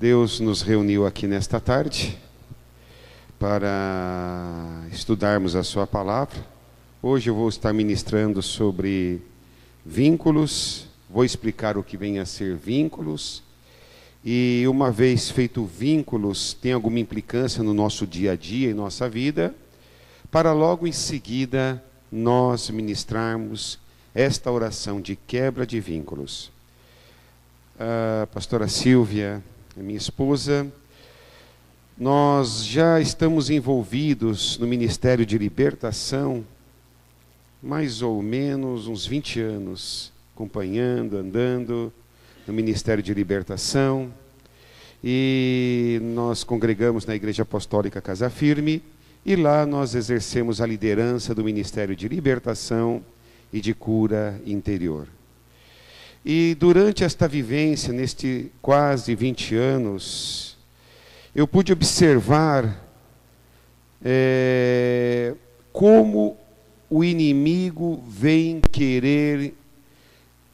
Deus nos reuniu aqui nesta tarde para estudarmos a sua palavra. Hoje eu vou estar ministrando sobre vínculos, vou explicar o que vem a ser vínculos. E uma vez feito vínculos, tem alguma implicância no nosso dia a dia, em nossa vida, para logo em seguida nós ministrarmos esta oração de quebra de vínculos. A pastora Silvia, a minha esposa, nós já estamos envolvidos no Ministério de Libertação, mais ou menos uns 20 anos, acompanhando, andando no Ministério de Libertação, e nós congregamos na Igreja Apostólica Casa Firme, e lá nós exercemos a liderança do Ministério de Libertação e de Cura Interior. E durante esta vivência, neste quase 20 anos, eu pude observar como o inimigo vem querer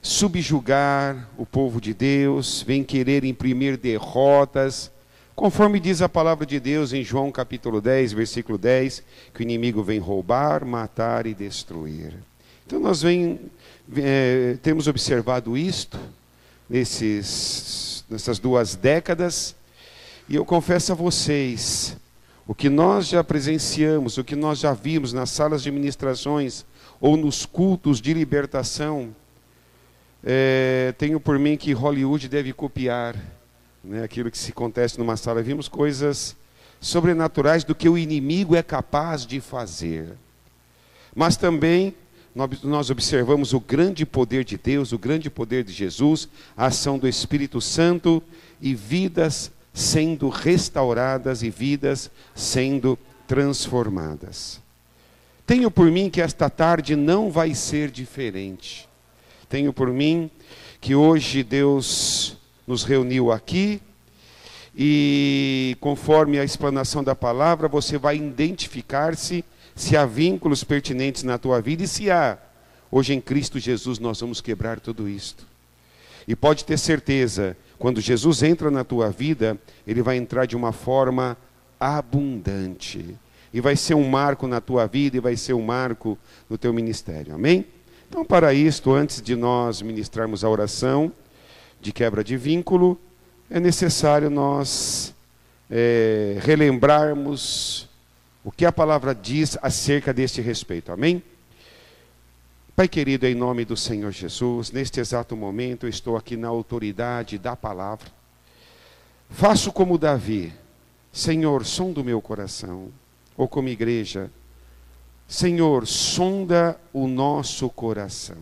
subjugar o povo de Deus, vem querer imprimir derrotas, conforme diz a palavra de Deus em João capítulo 10, versículo 10, que o inimigo vem roubar, matar e destruir. Então nós temos observado isto nessas 2 décadas, e eu confesso a vocês, o que nós já presenciamos, o que nós já vimos nas salas de ministrações ou nos cultos de libertação, tenho por mim que Hollywood deve copiar, né, aquilo que se acontece numa sala. Vimos coisas sobrenaturais do que o inimigo é capaz de fazer. Mas também nós observamos o grande poder de Deus, o grande poder de Jesus, a ação do Espírito Santo e vidas sendo restauradas e vidas sendo transformadas. Tenho por mim que esta tarde não vai ser diferente. Tenho por mim que hoje Deus nos reuniu aqui e, conforme a explanação da palavra, você vai identificar-se se há vínculos pertinentes na tua vida, e se há, hoje em Cristo Jesus nós vamos quebrar tudo isto. E pode ter certeza, quando Jesus entra na tua vida, Ele vai entrar de uma forma abundante. E vai ser um marco na tua vida, e vai ser um marco no teu ministério. Amém? Então, para isto, antes de nós ministrarmos a oração de quebra de vínculo, é necessário nós relembrarmos o que a palavra diz acerca deste respeito. Amém? Pai querido, em nome do Senhor Jesus, neste exato momento eu estou aqui na autoridade da palavra. Faço como Davi. Senhor, sonda o meu coração. Ou como igreja, Senhor, sonda o nosso coração.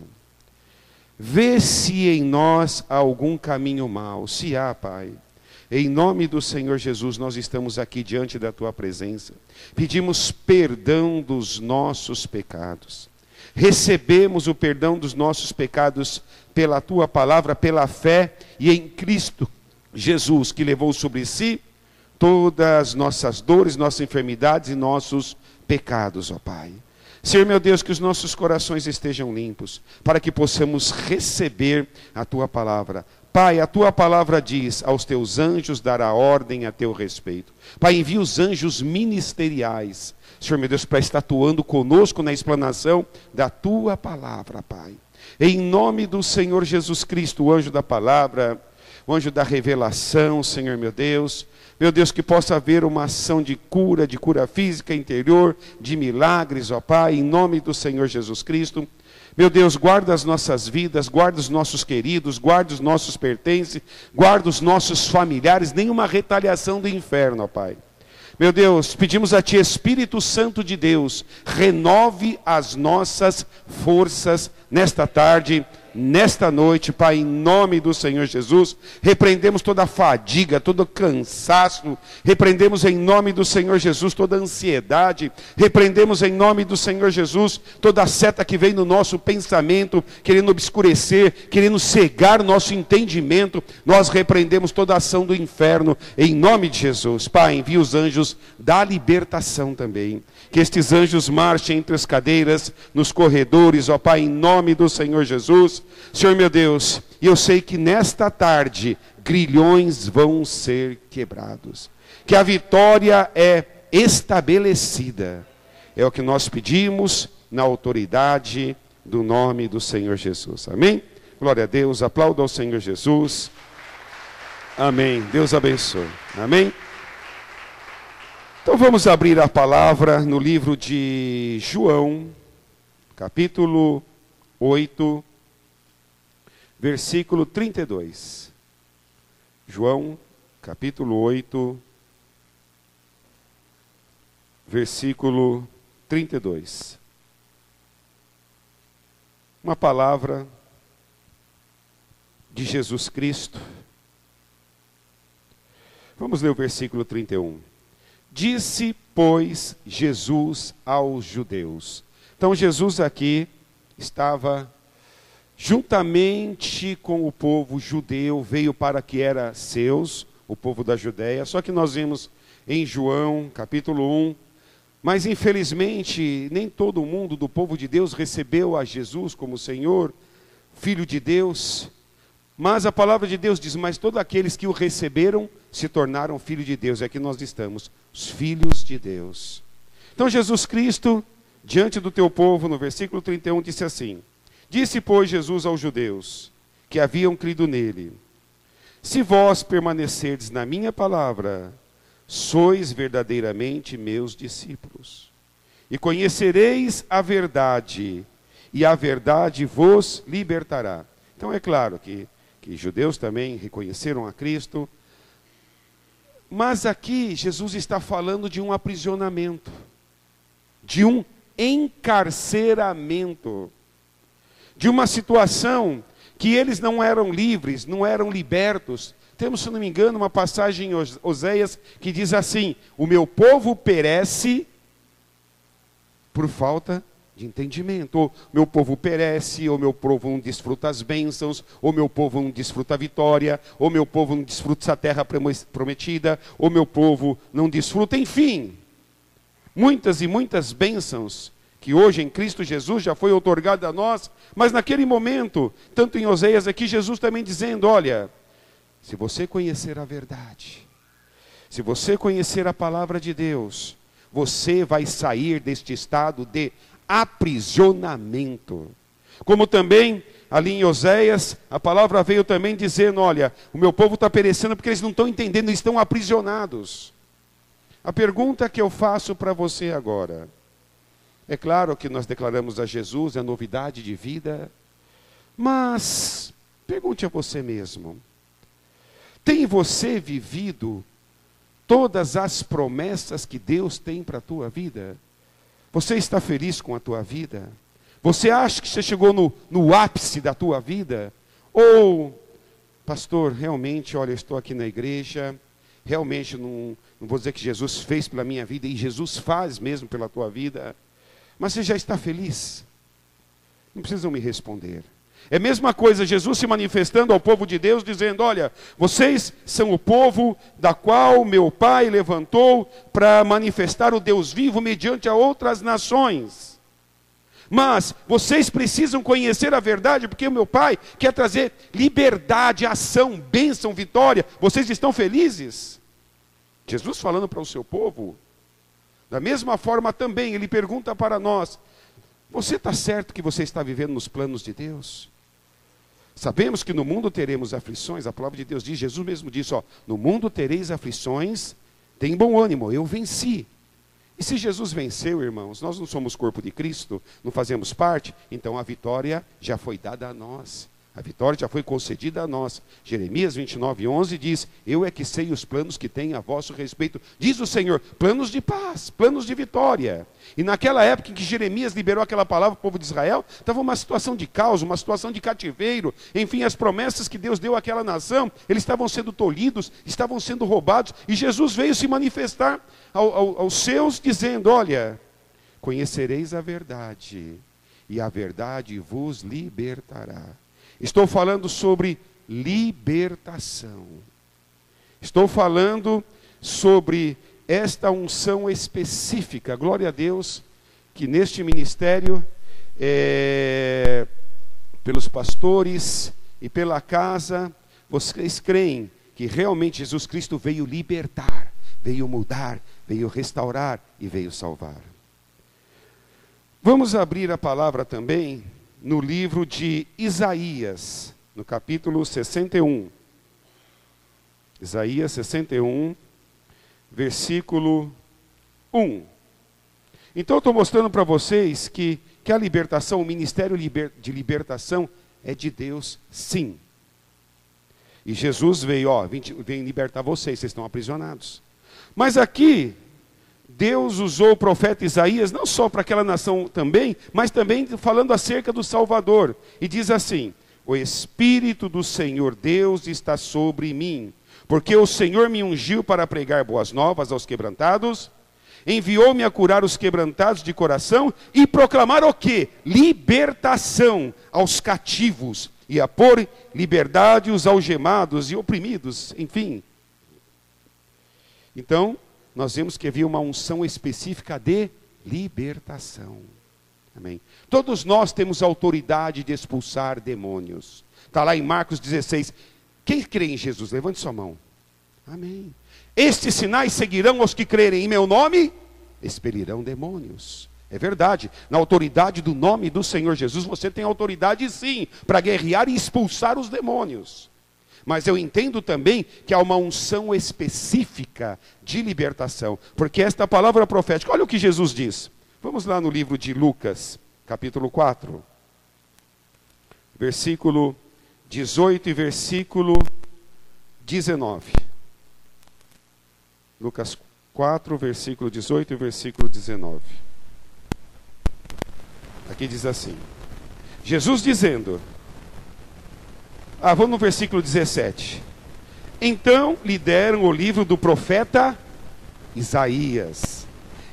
Vê se em nós há algum caminho mau. Se há, Pai, em nome do Senhor Jesus, nós estamos aqui diante da Tua presença. Pedimos perdão dos nossos pecados. Recebemos o perdão dos nossos pecados pela Tua palavra, pela fé e em Cristo Jesus, que levou sobre si todas as nossas dores, nossas enfermidades e nossos pecados, ó Pai. Senhor meu Deus, que os nossos corações estejam limpos, para que possamos receber a Tua palavra. Pai, a Tua palavra diz, aos Teus anjos dará ordem a Teu respeito. Pai, envia os anjos ministeriais, Senhor meu Deus, para estar atuando conosco na explanação da Tua palavra, Pai. Em nome do Senhor Jesus Cristo, o anjo da palavra, o anjo da revelação, Senhor meu Deus, que possa haver uma ação de cura física interior, de milagres, ó Pai, em nome do Senhor Jesus Cristo. Meu Deus, guarda as nossas vidas, guarda os nossos queridos, guarda os nossos pertences, guarda os nossos familiares, nenhuma retaliação do inferno, ó Pai. Meu Deus, pedimos a Ti, Espírito Santo de Deus, renove as nossas forças nesta tarde, nesta noite, Pai, em nome do Senhor Jesus. Repreendemos toda a fadiga, todo o cansaço, repreendemos em nome do Senhor Jesus toda a ansiedade, repreendemos em nome do Senhor Jesus toda a seta que vem no nosso pensamento, querendo obscurecer, querendo cegar o nosso entendimento. Nós repreendemos toda a ação do inferno, em nome de Jesus. Pai, envia os anjos da libertação também, que estes anjos marchem entre as cadeiras, nos corredores, ó Pai, em nome do Senhor Jesus. Senhor meu Deus, eu sei que nesta tarde grilhões vão ser quebrados, que a vitória é estabelecida. É o que nós pedimos na autoridade do nome do Senhor Jesus. Amém? Glória a Deus, aplauda ao Senhor Jesus. Amém. Deus abençoe. Amém? Então vamos abrir a palavra no livro de João, capítulo 8, versículo 32. João, capítulo 8, versículo 32. Uma palavra de Jesus Cristo. Vamos ler o versículo 31. Disse, pois, Jesus aos judeus. Então Jesus aqui estava juntamente com o povo judeu, veio para que era seus, o povo da Judéia. Só que nós vimos em João, capítulo 1, mas infelizmente nem todo mundo do povo de Deus recebeu a Jesus como Senhor, Filho de Deus. Mas a palavra de Deus diz, mas todos aqueles que o receberam se tornaram filhos de Deus. É que nós estamos, os filhos de Deus. Então Jesus Cristo, diante do teu povo, no versículo 31, disse assim: disse, pois, Jesus aos judeus, que haviam crido nele: se vós permanecerdes na minha palavra, sois verdadeiramente meus discípulos, e conhecereis a verdade, e a verdade vos libertará. Então é claro que judeus também reconheceram a Cristo, mas aqui Jesus está falando de um aprisionamento, de um encarceramento, de uma situação que eles não eram livres, não eram libertos. Temos, se não me engano, uma passagem em Oséias que diz assim: o meu povo perece por falta de entendimento. Ou meu povo perece, ou meu povo não desfruta as bênçãos, ou meu povo não desfruta a vitória, ou meu povo não desfruta essa terra prometida, ou meu povo não desfruta, enfim. Muitas e muitas bênçãos que hoje em Cristo Jesus já foi outorgada a nós, mas naquele momento, tanto em Oséias aqui, Jesus também dizendo, olha, se você conhecer a verdade, se você conhecer a palavra de Deus, você vai sair deste estado de aprisionamento. Como também, ali em Oséias, a palavra veio também dizendo, olha, o meu povo está perecendo porque eles não estão entendendo, eles estão aprisionados. A pergunta que eu faço para você agora, é claro que nós declaramos a Jesus a novidade de vida, mas pergunte a você mesmo, tem você vivido todas as promessas que Deus tem para a tua vida? Você está feliz com a tua vida? Você acha que você chegou no ápice da tua vida? Ou, pastor, realmente, olha, eu estou aqui na igreja, realmente não vou dizer que Jesus fez pela minha vida, e Jesus faz mesmo pela tua vida, mas você já está feliz? Não precisam me responder. É a mesma coisa, Jesus se manifestando ao povo de Deus, dizendo, olha, vocês são o povo da qual meu Pai levantou para manifestar o Deus vivo mediante a outras nações. Mas vocês precisam conhecer a verdade, porque o meu Pai quer trazer liberdade, ação, bênção, vitória. Vocês estão felizes? Jesus falando para o seu povo. Da mesma forma também, ele pergunta para nós, você está certo que você está vivendo nos planos de Deus? Sabemos que no mundo teremos aflições, a palavra de Deus diz, Jesus mesmo disse, ó, no mundo tereis aflições, tem bom ânimo, eu venci. E se Jesus venceu, irmãos, nós não somos corpo de Cristo, não fazemos parte, então a vitória já foi dada a nós. A vitória já foi concedida a nós. Jeremias 29:11 diz, eu é que sei os planos que tenho a vosso respeito, diz o Senhor, planos de paz, planos de vitória. E naquela época em que Jeremias liberou aquela palavra para o povo de Israel, estava uma situação de caos, uma situação de cativeiro, enfim, as promessas que Deus deu àquela nação, eles estavam sendo tolhidos, estavam sendo roubados, e Jesus veio se manifestar aos seus, dizendo, olha, conhecereis a verdade, e a verdade vos libertará. Estou falando sobre libertação. Estou falando sobre esta unção específica. Glória a Deus, que neste ministério pelos pastores e pela casa, vocês creem que realmente Jesus Cristo veio libertar, veio mudar, veio restaurar e veio salvar. Vamos abrir a palavra também no livro de Isaías, no capítulo 61. Isaías 61, versículo 1. Então eu estou mostrando para vocês que a libertação, o ministério de libertação é de Deus, sim. E Jesus veio, vem libertar vocês estão aprisionados. Mas aqui, Deus usou o profeta Isaías, não só para aquela nação também, mas também falando acerca do Salvador. E diz assim: o Espírito do Senhor Deus está sobre mim, porque o Senhor me ungiu para pregar boas novas aos quebrantados, enviou-me a curar os quebrantados de coração e proclamar o quê? Libertação aos cativos e a pôr liberdade os algemados e oprimidos, enfim. Então, nós vemos que havia uma unção específica de libertação. Amém. Todos nós temos autoridade de expulsar demônios. Está lá em Marcos 16. Quem crê em Jesus? Levante sua mão. Amém. Estes sinais seguirão aos que crerem em meu nome, expelirão demônios. É verdade, na autoridade do nome do Senhor Jesus, você tem autoridade sim, para guerrear e expulsar os demônios. Mas eu entendo também que há uma unção específica de libertação, porque esta palavra profética, olha o que Jesus diz. Vamos lá no livro de Lucas, capítulo 4, versículo 18 e versículo 19. Lucas 4, versículo 18 e versículo 19. Aqui diz assim, Jesus dizendo, vamos no versículo 17. Então lhe deram o livro do profeta Isaías,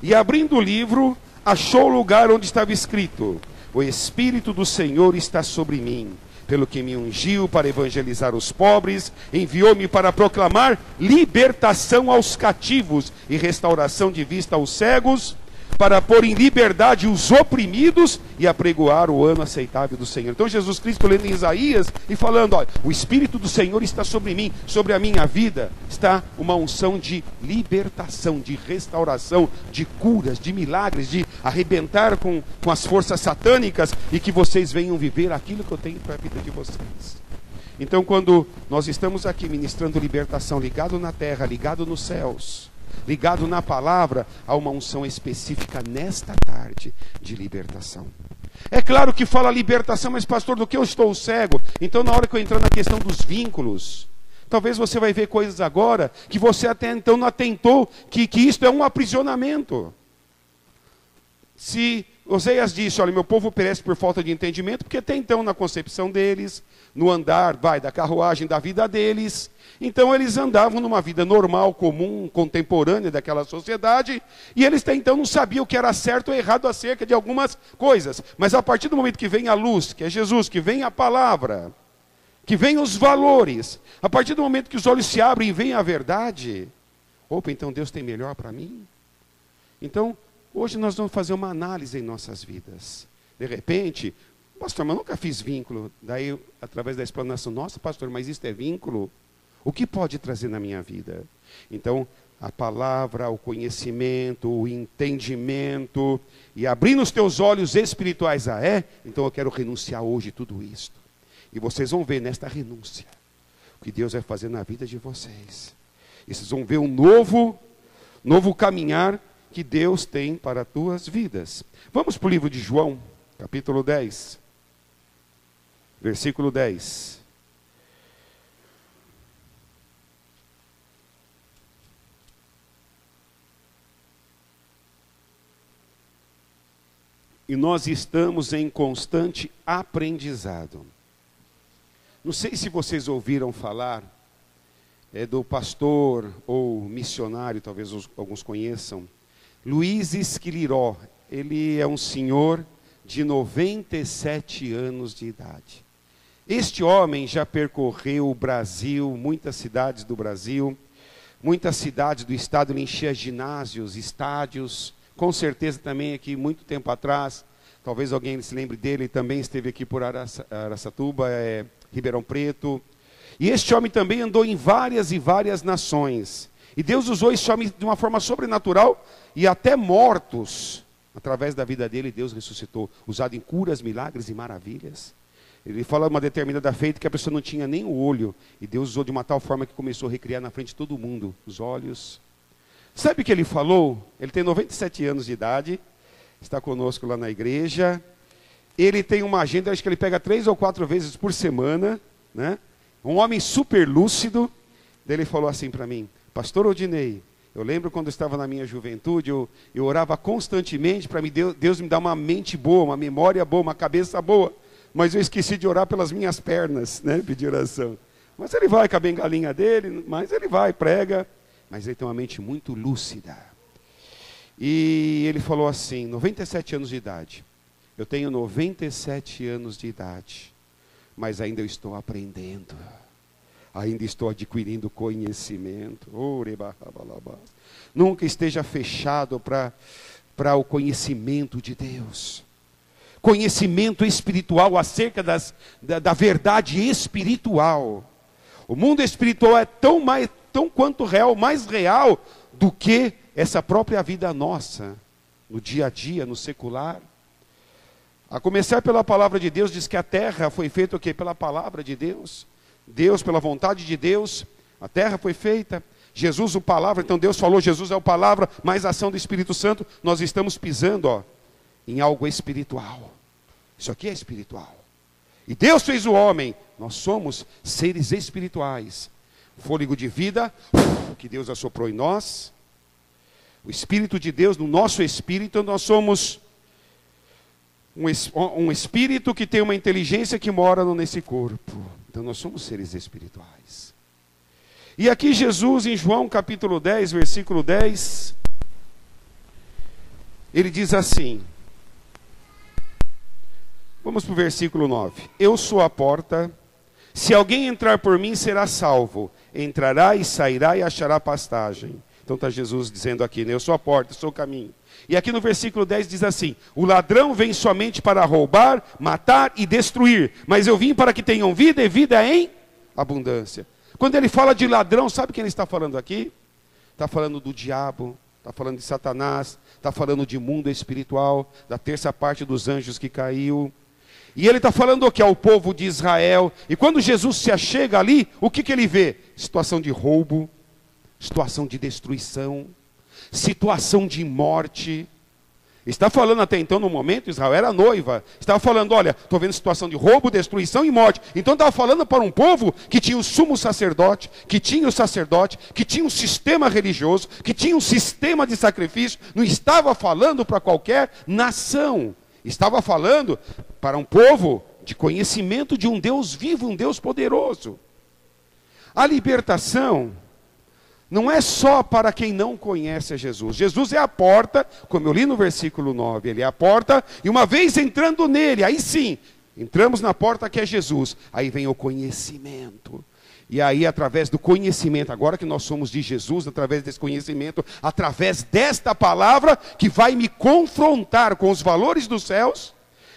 e abrindo o livro, achou o lugar onde estava escrito: o Espírito do Senhor está sobre mim, pelo que me ungiu para evangelizar os pobres, enviou-me para proclamar libertação aos cativos e restauração de vista aos cegos, para pôr em liberdade os oprimidos e apregoar o ano aceitável do Senhor. Então Jesus Cristo lendo em Isaías e falando, olha, o Espírito do Senhor está sobre mim, sobre a minha vida, está uma unção de libertação, de restauração, de curas, de milagres, de arrebentar com as forças satânicas e que vocês venham viver aquilo que eu tenho para a vida de vocês. Então quando nós estamos aqui ministrando libertação, ligado na terra, ligado nos céus, ligado na palavra, há uma unção específica nesta tarde de libertação. É claro que fala libertação, mas pastor, do que eu estou cego? Então na hora que eu entrar na questão dos vínculos, talvez você vai ver coisas agora que você até então não atentou, que isto é um aprisionamento. Se Oséias disse, olha, meu povo perece por falta de entendimento, porque até então na concepção deles, no andar, da carruagem da vida deles, então eles andavam numa vida normal, comum, contemporânea daquela sociedade, e eles até então não sabiam o que era certo ou errado acerca de algumas coisas. Mas a partir do momento que vem a luz, que é Jesus, que vem a palavra, que vem os valores, a partir do momento que os olhos se abrem e vem a verdade, opa, então Deus tem melhor para mim? Então, hoje nós vamos fazer uma análise em nossas vidas. De repente, pastor, mas eu nunca fiz vínculo. Daí, através da explanação, nossa pastor, mas isso é vínculo? O que pode trazer na minha vida? Então, a palavra, o conhecimento, o entendimento, e abrindo os teus olhos espirituais então eu quero renunciar hoje tudo isto. E vocês vão ver nesta renúncia, o que Deus vai fazer na vida de vocês. E vocês vão ver um novo caminhar que Deus tem para as tuas vidas. Vamos para o livro de João, capítulo 10, versículo 10. E nós estamos em constante aprendizado. Não sei se vocês ouviram falar do pastor ou missionário, talvez alguns conheçam, Luiz Esquiliró. Ele é um senhor de 97 anos de idade. Este homem já percorreu o Brasil, muitas cidades do Brasil, muitas cidades do estado, ele enchia ginásios, estádios. Com certeza também aqui, muito tempo atrás, talvez alguém se lembre dele, também esteve aqui por Araçatuba, Ribeirão Preto. E este homem também andou em várias e várias nações. E Deus usou esse homem de uma forma sobrenatural, e até mortos, através da vida dele, Deus ressuscitou, usado em curas, milagres e maravilhas. Ele fala uma determinada feita que a pessoa não tinha nem o olho, e Deus usou de uma tal forma que começou a recriar na frente de todo mundo os olhos. Sabe o que ele falou? Ele tem 97 anos de idade, está conosco lá na igreja. Ele tem uma agenda, acho que ele pega 3 ou 4 vezes por semana, né? Um homem super lúcido. Daí ele falou assim para mim: Pastor Odinei, eu lembro quando eu estava na minha juventude, eu orava constantemente para Deus me dar uma mente boa, uma memória boa, uma cabeça boa. Mas eu esqueci de orar pelas minhas pernas, né? Pedir oração. Mas ele vai com a bengalinha dele, mas ele vai, prega. Mas ele tem uma mente muito lúcida. E ele falou assim, 97 anos de idade. Eu tenho 97 anos de idade, mas ainda eu estou aprendendo. Ainda estou adquirindo conhecimento. Nunca esteja fechado para o conhecimento de Deus. Conhecimento espiritual acerca da verdade espiritual. O mundo espiritual é tão quanto real, mais real do que essa própria vida nossa, no dia a dia, no secular. A começar pela palavra de Deus, diz que a terra foi feita o quê? Pela palavra de Deus. Deus, pela vontade de Deus, a terra foi feita. Jesus, o palavra, então Deus falou, Jesus é o palavra, mais a ação do Espírito Santo, nós estamos pisando, em algo espiritual. Isso aqui é espiritual. E Deus fez o homem, nós somos seres espirituais. Fôlego de vida, que Deus assoprou em nós. O Espírito de Deus no nosso espírito, nós somos um espírito que tem uma inteligência que mora nesse corpo. Então nós somos seres espirituais. E aqui Jesus, em João capítulo 10, versículo 10, ele diz assim, vamos para o versículo 9. Eu sou a porta, se alguém entrar por mim será salvo, entrará e sairá e achará pastagem. Então está Jesus dizendo aqui, né? Eu sou a porta, eu sou o caminho. E aqui no versículo 10 diz assim, o ladrão vem somente para roubar, matar e destruir, mas eu vim para que tenham vida e vida em abundância. Quando ele fala de ladrão, sabe quem ele está falando aqui? Está falando do diabo, está falando de Satanás, está falando de mundo espiritual, da terça parte dos anjos que caiu. E ele está falando que é o povo de Israel. E quando Jesus se achega ali, o que ele vê? Situação de roubo, situação de destruição, situação de morte. Está falando até então, no momento, Israel era noiva. Estava falando, olha, estou vendo situação de roubo, destruição e morte. Então estava falando para um povo que tinha o sumo sacerdote, que tinha o sacerdote, que tinha um sistema religioso, que tinha um sistema de sacrifício. Não estava falando para qualquer nação. Estava falando para um povo de conhecimento de um Deus vivo, um Deus poderoso. A libertação não é só para quem não conhece a Jesus. Jesus é a porta, como eu li no versículo 9, ele é a porta, e uma vez entrando nele, aí sim, entramos na porta que é Jesus, aí vem o conhecimento. E aí, através do conhecimento, agora que nós somos de Jesus, através desse conhecimento, através desta palavra, que vai me confrontar com os valores dos céus,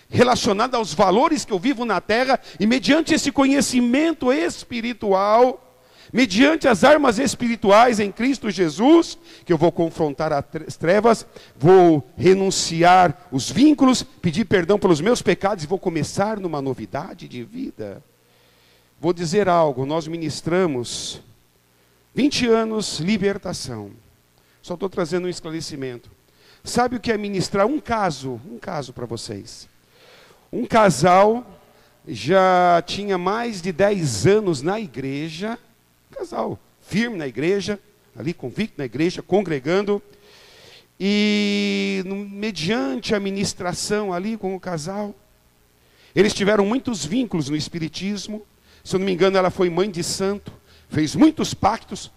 relacionado aos valores que eu vivo na terra, e mediante esse conhecimento espiritual, mediante as armas espirituais em Cristo Jesus, que eu vou confrontar as trevas, vou renunciar os vínculos, pedir perdão pelos meus pecados e vou começar numa novidade de vida. Vou dizer algo, nós ministramos 20 anos libertação. Só estou trazendo um esclarecimento. Sabe o que é ministrar? Um caso para vocês. Um casal já tinha mais de 10 anos na igreja, casal firme na igreja, ali convicto na igreja, congregando, e mediante a ministração ali com o casal, eles tiveram muitos vínculos no espiritismo. Se eu não me engano, ela foi mãe de santo, fez muitos pactos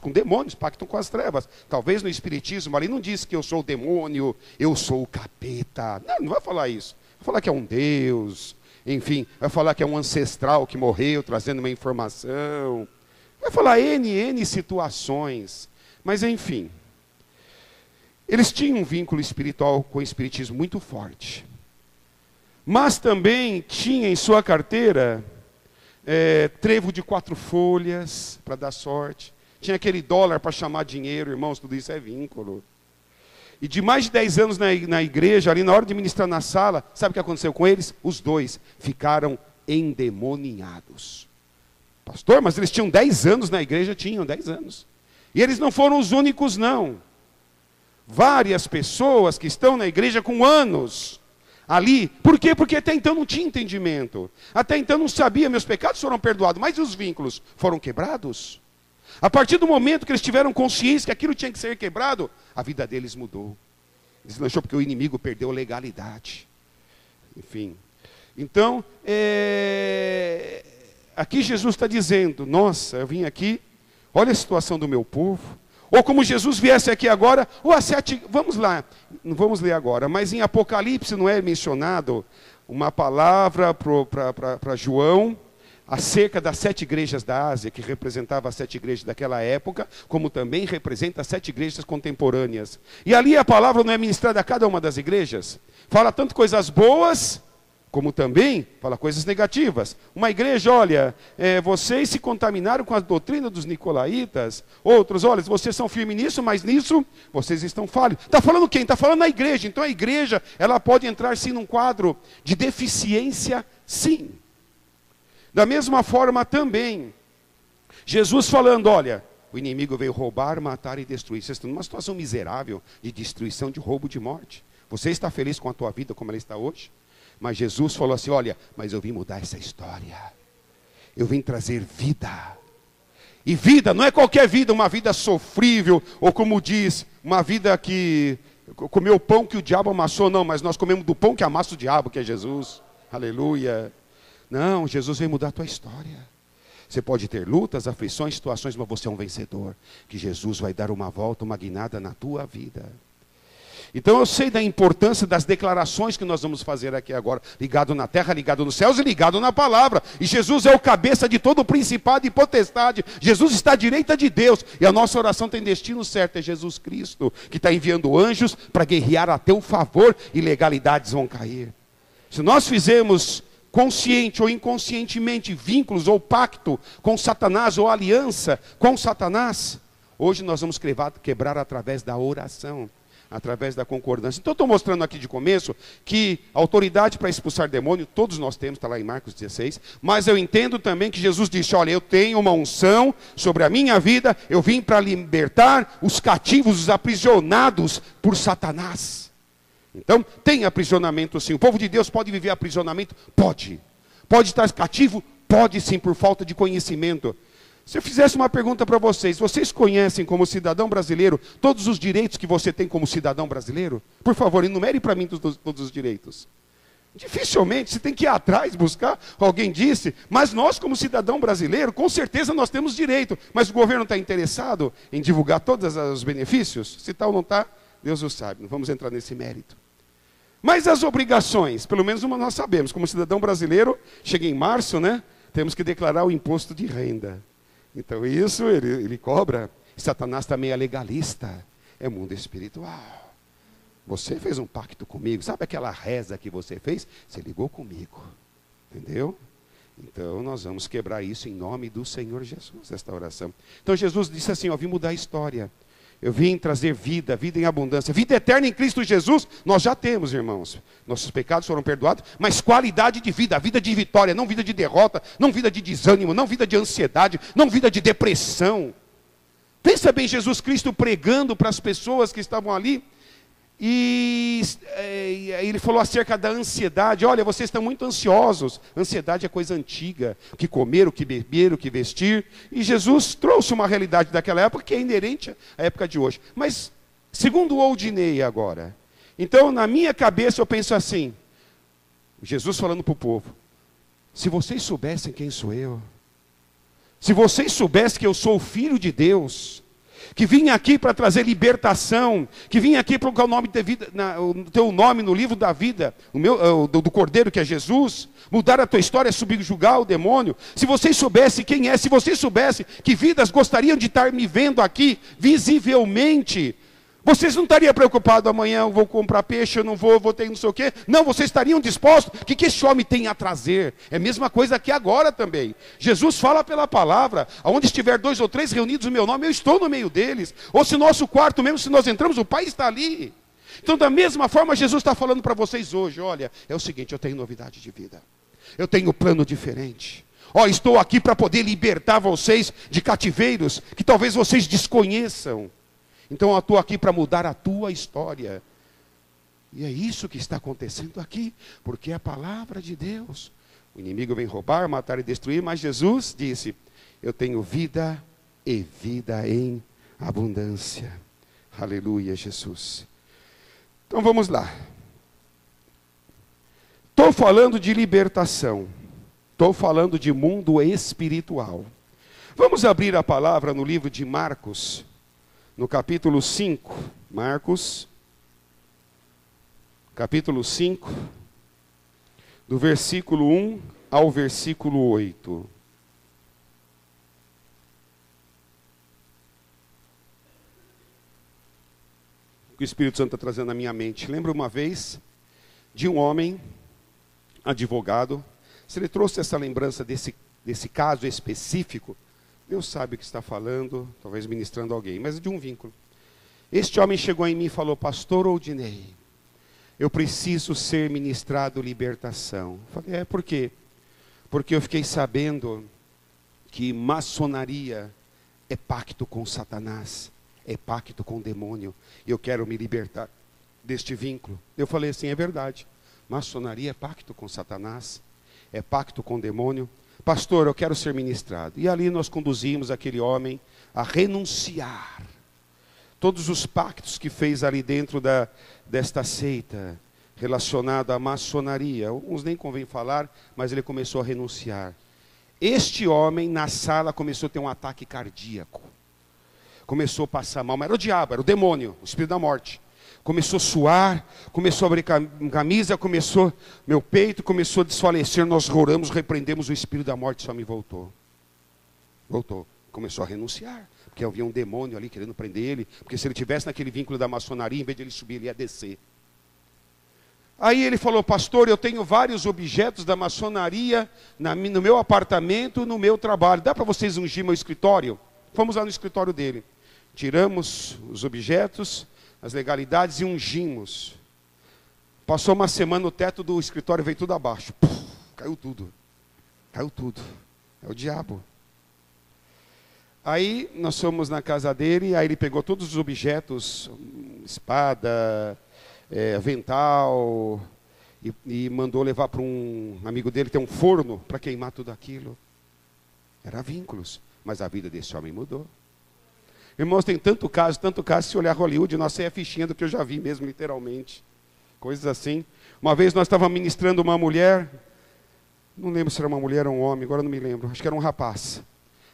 com demônios, pacto com as trevas. Talvez no espiritismo ali não diz que eu sou o demônio, eu sou o capeta. Não vai falar isso. Vai falar que é um Deus, enfim, vai falar que é um ancestral que morreu trazendo uma informação. Vai falar N situações, mas enfim. Eles tinham um vínculo espiritual com o espiritismo muito forte. Mas também tinha em sua carteira trevo de 4 folhas para dar sorte. Tinha aquele dólar para chamar dinheiro, irmãos, tudo isso é vínculo. E de mais de 10 anos na igreja, ali na hora de ministrar na sala, sabe o que aconteceu com eles? Os 2 ficaram endemoniados. Pastor, mas eles tinham 10 anos na igreja? Tinham 10 anos. E eles não foram os únicos, não. Várias pessoas que estão na igreja com anos ali. Por quê? Porque até então não tinha entendimento. Até então não sabia, meus pecados foram perdoados, mas os vínculos foram quebrados. A partir do momento que eles tiveram consciência que aquilo tinha que ser quebrado, a vida deles mudou. Deslanchou porque o inimigo perdeu a legalidade. Enfim. Então, aqui Jesus está dizendo, nossa, eu vim aqui, olha a situação do meu povo. Ou como Jesus viesse aqui agora, ou a 7, vamos lá, não vamos ler agora, mas em Apocalipse não é mencionado uma palavra para João, acerca das 7 igrejas da Ásia, que representava as 7 igrejas daquela época, como também representa as 7 igrejas contemporâneas. E ali a palavra não é ministrada a cada uma das igrejas. Fala tanto coisas boas, como também fala coisas negativas. Uma igreja, olha, vocês se contaminaram com a doutrina dos nicolaítas. Outros, olha, vocês são firmes nisso, mas nisso vocês estão falhos. Está falando quem? Está falando a igreja. Então a igreja, ela pode entrar sim num quadro de deficiência, sim. Da mesma forma também, Jesus falando, olha, o inimigo veio roubar, matar e destruir. Vocês estão numa situação miserável de destruição, de roubo, de morte. Você está feliz com a tua vida como ela está hoje? Mas Jesus falou assim, olha, mas eu vim mudar essa história. Eu vim trazer vida. E vida não é qualquer vida, uma vida sofrível, ou como diz, uma vida que comeu o pão que o diabo amassou. Não, mas nós comemos do pão que amassa o diabo, que é Jesus. Aleluia. Não, Jesus veio mudar a tua história. Você pode ter lutas, aflições, situações, mas você é um vencedor. Que Jesus vai dar uma volta, uma guinada na tua vida. Então eu sei da importância das declarações que nós vamos fazer aqui agora. Ligado na terra, ligado nos céus e ligado na palavra. E Jesus é o cabeça de todo o principado e potestade. Jesus está à direita de Deus. E a nossa oração tem destino certo, é Jesus Cristo. Que está enviando anjos para guerrear a teu favor e legalidades vão cair. Se nós fizermos consciente ou inconscientemente vínculos ou pacto com Satanás ou aliança com Satanás, hoje nós vamos quebrar através da oração, através da concordância. Então eu estou mostrando aqui de começo que a autoridade para expulsar demônio, todos nós temos, está lá em Marcos 16, mas eu entendo também que Jesus disse, olha, eu tenho uma unção sobre a minha vida, eu vim para libertar os cativos, os aprisionados por Satanás. Então, tem aprisionamento sim. O povo de Deus pode viver aprisionamento? Pode. Pode estar cativo? Pode sim, por falta de conhecimento. Se eu fizesse uma pergunta para vocês, vocês conhecem como cidadão brasileiro todos os direitos que você tem como cidadão brasileiro? Por favor, enumere para mim todos os direitos. Dificilmente, você tem que ir atrás, buscar. Alguém disse, mas nós como cidadão brasileiro, com certeza nós temos direito. Mas o governo está interessado em divulgar todos os benefícios? Se tal não está, Deus o sabe, não vamos entrar nesse mérito. Mas as obrigações, pelo menos uma nós sabemos, como cidadão brasileiro, chega em março, né? Temos que declarar o imposto de renda. Então isso ele cobra. Satanás também é legalista, é mundo espiritual. Você fez um pacto comigo, sabe aquela reza que você fez? Você ligou comigo, entendeu? Então nós vamos quebrar isso em nome do Senhor Jesus, esta oração. Então Jesus disse assim, ó, vim mudar a história. Eu vim trazer vida, vida em abundância. Vida eterna em Cristo Jesus, nós já temos, irmãos. Nossos pecados foram perdoados, mas qualidade de vida, vida de vitória, não vida de derrota, não vida de desânimo, não vida de ansiedade, não vida de depressão. Pensa bem, Jesus Cristo pregando para as pessoas que estavam ali, e ele falou acerca da ansiedade. Olha, vocês estão muito ansiosos. Ansiedade é coisa antiga, o que comer, o que beber, o que vestir. E Jesus trouxe uma realidade daquela época que é inerente à época de hoje. Mas, segundo o Oldinei agora, então na minha cabeça eu penso assim, Jesus falando para o povo, se vocês soubessem quem sou eu, se vocês soubessem que eu sou o Filho de Deus, que vim aqui para trazer libertação, que vim aqui para colocar o nome de vida, o teu nome no livro da vida, do Cordeiro que é Jesus, mudar a tua história, subjugar o demônio. Se vocês soubessem quem é, se vocês soubessem que vidas gostariam de estar me vendo aqui, visivelmente, Vocês não estariam preocupados, amanhã eu vou comprar peixe, eu não vou ter não sei o quê. Não, vocês estariam dispostos. O que esse homem tem a trazer? É a mesma coisa aqui agora também. Jesus fala pela palavra, aonde estiver 2 ou 3 reunidos no meu nome, eu estou no meio deles. Ou se nosso quarto, mesmo se nós entramos, o Pai está ali. Então da mesma forma, Jesus está falando para vocês hoje, olha, é o seguinte, eu tenho novidade de vida. Eu tenho um plano diferente. Estou aqui para poder libertar vocês de cativeiros que talvez vocês desconheçam. Então eu estou aqui para mudar a tua história. E é isso que está acontecendo aqui, porque é a palavra de Deus. O inimigo vem roubar, matar e destruir, mas Jesus disse, eu tenho vida e vida em abundância. Aleluia, Jesus. Então vamos lá. Estou falando de libertação. Estou falando de mundo espiritual. Vamos abrir a palavra no livro de Marcos, no capítulo 5, Marcos, capítulo 5, do versículo 1 ao versículo 8. O que o Espírito Santo está trazendo na minha mente. Lembro uma vez de um homem, advogado, se ele trouxe essa lembrança desse caso específico, Deus sabe o que está falando, talvez ministrando alguém, mas de um vínculo. Este homem chegou em mim e falou, pastor Odinei, eu preciso ser ministrado libertação. Eu falei, por quê? Porque eu fiquei sabendo que maçonaria é pacto com Satanás, é pacto com o demônio, e eu quero me libertar deste vínculo. Eu falei assim, é verdade, maçonaria é pacto com Satanás, é pacto com o demônio. Pastor, eu quero ser ministrado. E ali nós conduzimos aquele homem a renunciar todos os pactos que fez ali dentro desta seita, relacionado à maçonaria. Uns nem convém falar, mas ele começou a renunciar. Este homem, na sala, começou a ter um ataque cardíaco. Começou a passar mal, mas era o diabo, era o demônio, o espírito da morte. Começou a suar, começou a abrir camisa, meu peito começou a desfalecer, nós oramos, repreendemos o espírito da morte, só me voltou. Voltou, começou a renunciar, porque havia um demônio ali querendo prender ele, porque se ele tivesse naquele vínculo da maçonaria, em vez de ele subir, ele ia descer. Aí ele falou, pastor, eu tenho vários objetos da maçonaria no meu apartamento, no meu trabalho, dá para vocês ungir meu escritório? Fomos lá no escritório dele, tiramos os objetos, as legalidades e ungimos. Passou uma semana, o teto do escritório veio tudo abaixo. Caiu tudo. Caiu tudo. É o diabo. Aí nós fomos na casa dele, aí ele pegou todos os objetos, espada, avental, e mandou levar para um amigo dele, que tem um forno, para queimar tudo aquilo. Era vínculos, mas a vida desse homem mudou. Irmãos, tem tanto caso, se olhar Hollywood, nossa, é a fichinha do que eu já vi mesmo, literalmente. Coisas assim. Uma vez nós estávamos ministrando uma mulher, não lembro se era uma mulher ou um homem, agora não me lembro, acho que era um rapaz.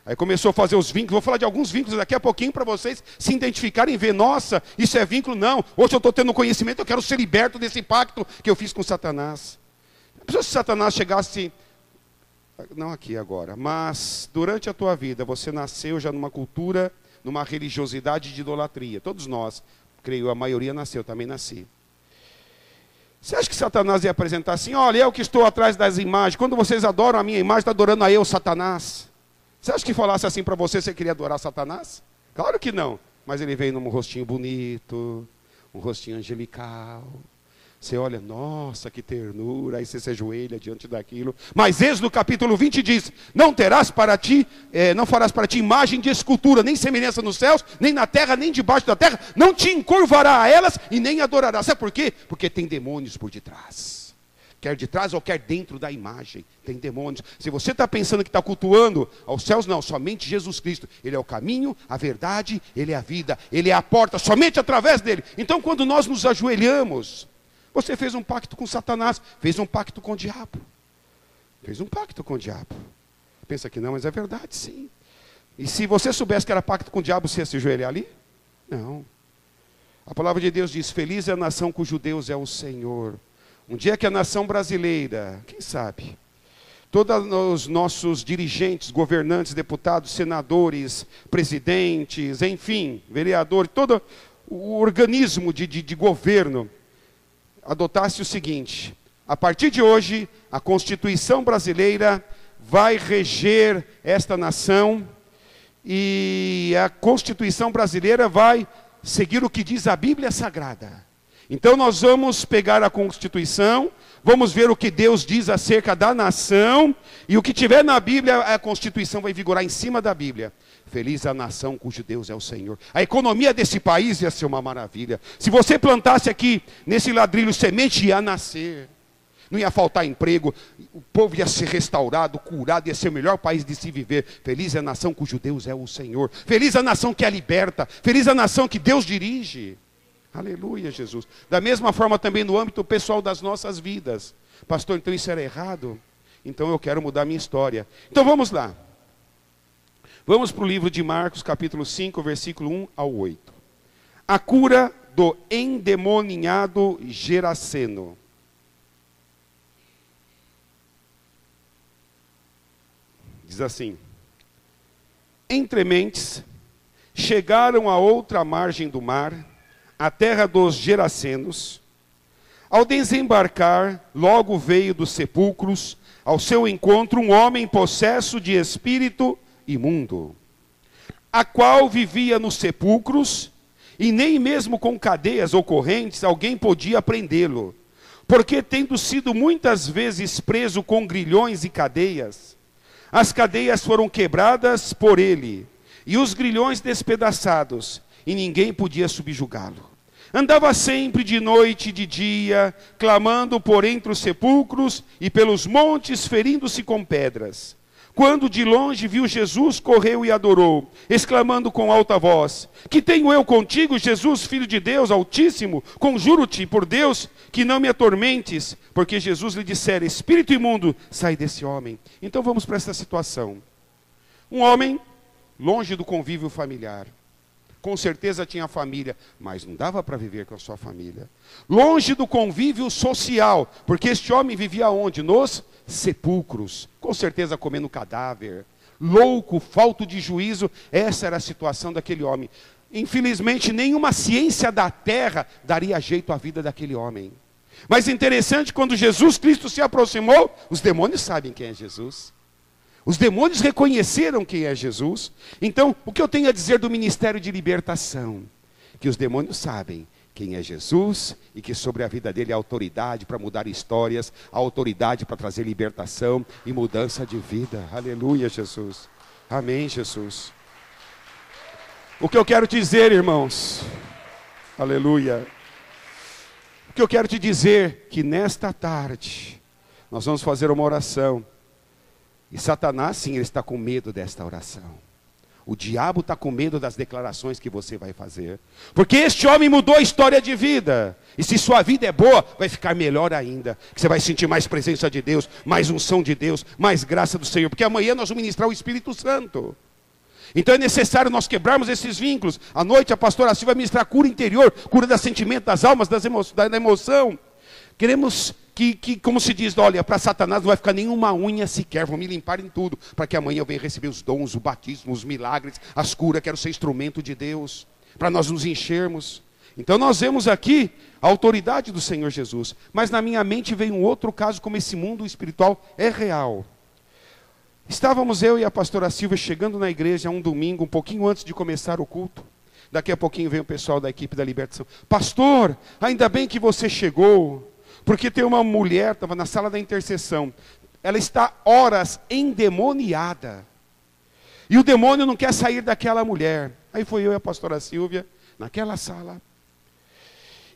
Aí começou a fazer os vínculos, vou falar de alguns vínculos daqui a pouquinho para vocês se identificarem e ver, nossa, isso é vínculo? Não, hoje eu estou tendo conhecimento, eu quero ser liberto desse pacto que eu fiz com Satanás. Se Satanás chegasse, não aqui agora, mas durante a tua vida, você nasceu já numa cultura, numa religiosidade de idolatria. Todos nós, creio, a maioria nasceu, também nasci. Você acha que Satanás ia apresentar assim, olha, eu que estou atrás das imagens, quando vocês adoram a minha imagem, está adorando a eu, Satanás. Você acha que falasse assim para você, você queria adorar Satanás? Claro que não. Mas ele veio num rostinho bonito, um rostinho angelical. Você olha, nossa, que ternura, aí você se ajoelha diante daquilo. Mas Êxodo capítulo 20 diz, não farás para ti imagem de escultura, nem semelhança nos céus, nem na terra, nem debaixo da terra, não te encurvará a elas e nem adorará. Sabe por quê? Porque tem demônios por detrás. Quer de trás ou quer dentro da imagem, tem demônios. Se você está pensando que está cultuando aos céus, não, somente Jesus Cristo. Ele é o caminho, a verdade, Ele é a vida, Ele é a porta, somente através dEle. Então quando nós nos ajoelhamos, você fez um pacto com Satanás, fez um pacto com o diabo. Fez um pacto com o diabo. Pensa que não, mas é verdade, sim. E se você soubesse que era pacto com o diabo, você ia se ajoelhar ali? Não. A palavra de Deus diz, feliz é a nação cujo Deus é o Senhor. Um dia que a nação brasileira, quem sabe, todos os nossos dirigentes, governantes, deputados, senadores, presidentes, enfim, vereadores, todo o organismo de governo adotasse o seguinte: a partir de hoje, a Constituição brasileira vai reger esta nação, e a Constituição brasileira vai seguir o que diz a Bíblia Sagrada. Então nós vamos pegar a Constituição, vamos ver o que Deus diz acerca da nação, e o que tiver na Bíblia, a Constituição vai vigorar em cima da Bíblia. Feliz a nação cujo Deus é o Senhor. A economia desse país ia ser uma maravilha. Se você plantasse aqui, nesse ladrilho, semente, ia nascer. Não ia faltar emprego, o povo ia ser restaurado, curado, ia ser o melhor país de se viver. Feliz é a nação cujo Deus é o Senhor. Feliz a nação que é liberta. Feliz a nação que Deus dirige. Aleluia, Jesus. Da mesma forma também no âmbito pessoal das nossas vidas. Pastor, então isso era errado? Então eu quero mudar minha história. Então vamos lá. Vamos para o livro de Marcos, capítulo 5, versículo 1 ao 8. A cura do endemoniado Geraseno. Diz assim: entre mentes, chegaram a outra margem do mar, a terra dos Gerasenos. Ao desembarcar, logo veio dos sepulcros ao seu encontro um homem possesso de espírito imundo, a qual vivia nos sepulcros, e nem mesmo com cadeias ou correntes alguém podia prendê-lo, porque tendo sido muitas vezes preso com grilhões e cadeias, as cadeias foram quebradas por ele, e os grilhões despedaçados, e ninguém podia subjugá-lo. Andava sempre de noite e de dia, clamando por entre os sepulcros e pelos montes, ferindo-se com pedras. Quando de longe viu Jesus, correu e adorou, exclamando com alta voz: que tenho eu contigo, Jesus, Filho de Deus Altíssimo? Conjuro-te por Deus que não me atormentes. Porque Jesus lhe dissera: espírito imundo, sai desse homem. Então vamos para essa situação. Um homem longe do convívio familiar. Com certeza tinha família, mas não dava para viver com a sua família. Longe do convívio social, porque este homem vivia onde? Nos sepulcros. Com certeza comendo cadáver. Louco, falto de juízo. Essa era a situação daquele homem. Infelizmente, nenhuma ciência da terra daria jeito à vida daquele homem. Mas interessante, quando Jesus Cristo se aproximou, os demônios sabem quem é Jesus. Os demônios reconheceram quem é Jesus. Então, o que eu tenho a dizer do ministério de libertação? Que os demônios sabem quem é Jesus e que sobre a vida dele há autoridade para mudar histórias, há autoridade para trazer libertação e mudança de vida. Aleluia, Jesus. Amém, Jesus. O que eu quero te dizer, irmãos, aleluia. O que eu quero te dizer, que nesta tarde, nós vamos fazer uma oração. E Satanás, sim, ele está com medo desta oração. O diabo está com medo das declarações que você vai fazer. Porque este homem mudou a história de vida. E se sua vida é boa, vai ficar melhor ainda. Que você vai sentir mais presença de Deus, mais unção de Deus, mais graça do Senhor. Porque amanhã nós vamos ministrar o Espírito Santo. Então é necessário nós quebrarmos esses vínculos. À noite a pastora Silva vai ministrar cura interior, cura do sentimento, das almas, da emoção. Queremos que, como se diz, olha, para Satanás não vai ficar nenhuma unha sequer, vão me limpar em tudo, para que amanhã eu venha receber os dons, o batismo, os milagres, as curas. Quero ser instrumento de Deus, para nós nos enchermos. Então nós vemos aqui a autoridade do Senhor Jesus. Mas na minha mente veio um outro caso, como esse mundo espiritual é real. Estávamos eu e a pastora Silvia chegando na igreja um domingo, um pouquinho antes de começar o culto. Daqui a pouquinho vem o pessoal da equipe da libertação. Pastor, ainda bem que você chegou. Porque tem uma mulher, estava na sala da intercessão, ela está horas endemoniada. E o demônio não quer sair daquela mulher. Aí foi eu e a pastora Silvia, naquela sala.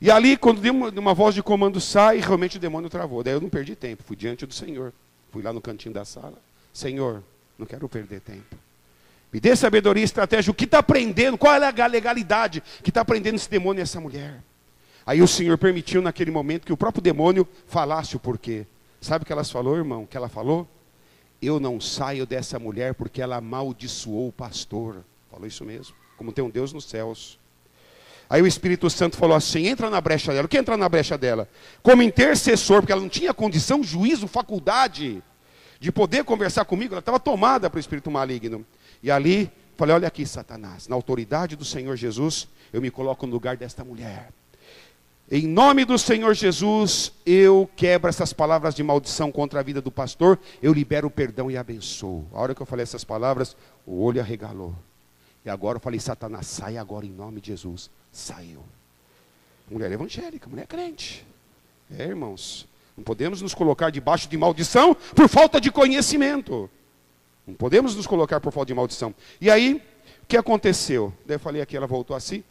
E ali, quando deu uma voz de comando, sai, realmente o demônio travou. Daí eu não perdi tempo, fui diante do Senhor. Fui lá no cantinho da sala. Senhor, não quero perder tempo. Me dê sabedoria e estratégia. O que está prendendo? Qual é a legalidade que está prendendo esse demônio e essa mulher? Aí o Senhor permitiu naquele momento que o próprio demônio falasse o porquê. Sabe o que ela falou, irmão? O que ela falou? Eu não saio dessa mulher porque ela amaldiçoou o pastor. Falou isso mesmo. Como tem um Deus nos céus. Aí o Espírito Santo falou assim, entra na brecha dela. O que entra na brecha dela? Como intercessor, porque ela não tinha condição, juízo, faculdade de poder conversar comigo. Ela estava tomada para o espírito maligno. E ali Falei, olha aqui, Satanás, na autoridade do Senhor Jesus, eu me coloco no lugar desta mulher. Em nome do Senhor Jesus, eu quebro essas palavras de maldição contra a vida do pastor, eu libero o perdão e abençoo. A hora que eu falei essas palavras, o olho arregalou. E agora eu falei, Satanás, sai agora em nome de Jesus. Saiu. Mulher evangélica, mulher crente. Irmãos, não podemos nos colocar debaixo de maldição por falta de conhecimento. Não podemos nos colocar por falta de maldição. E aí, o que aconteceu? Daí eu falei aqui, ela voltou assim.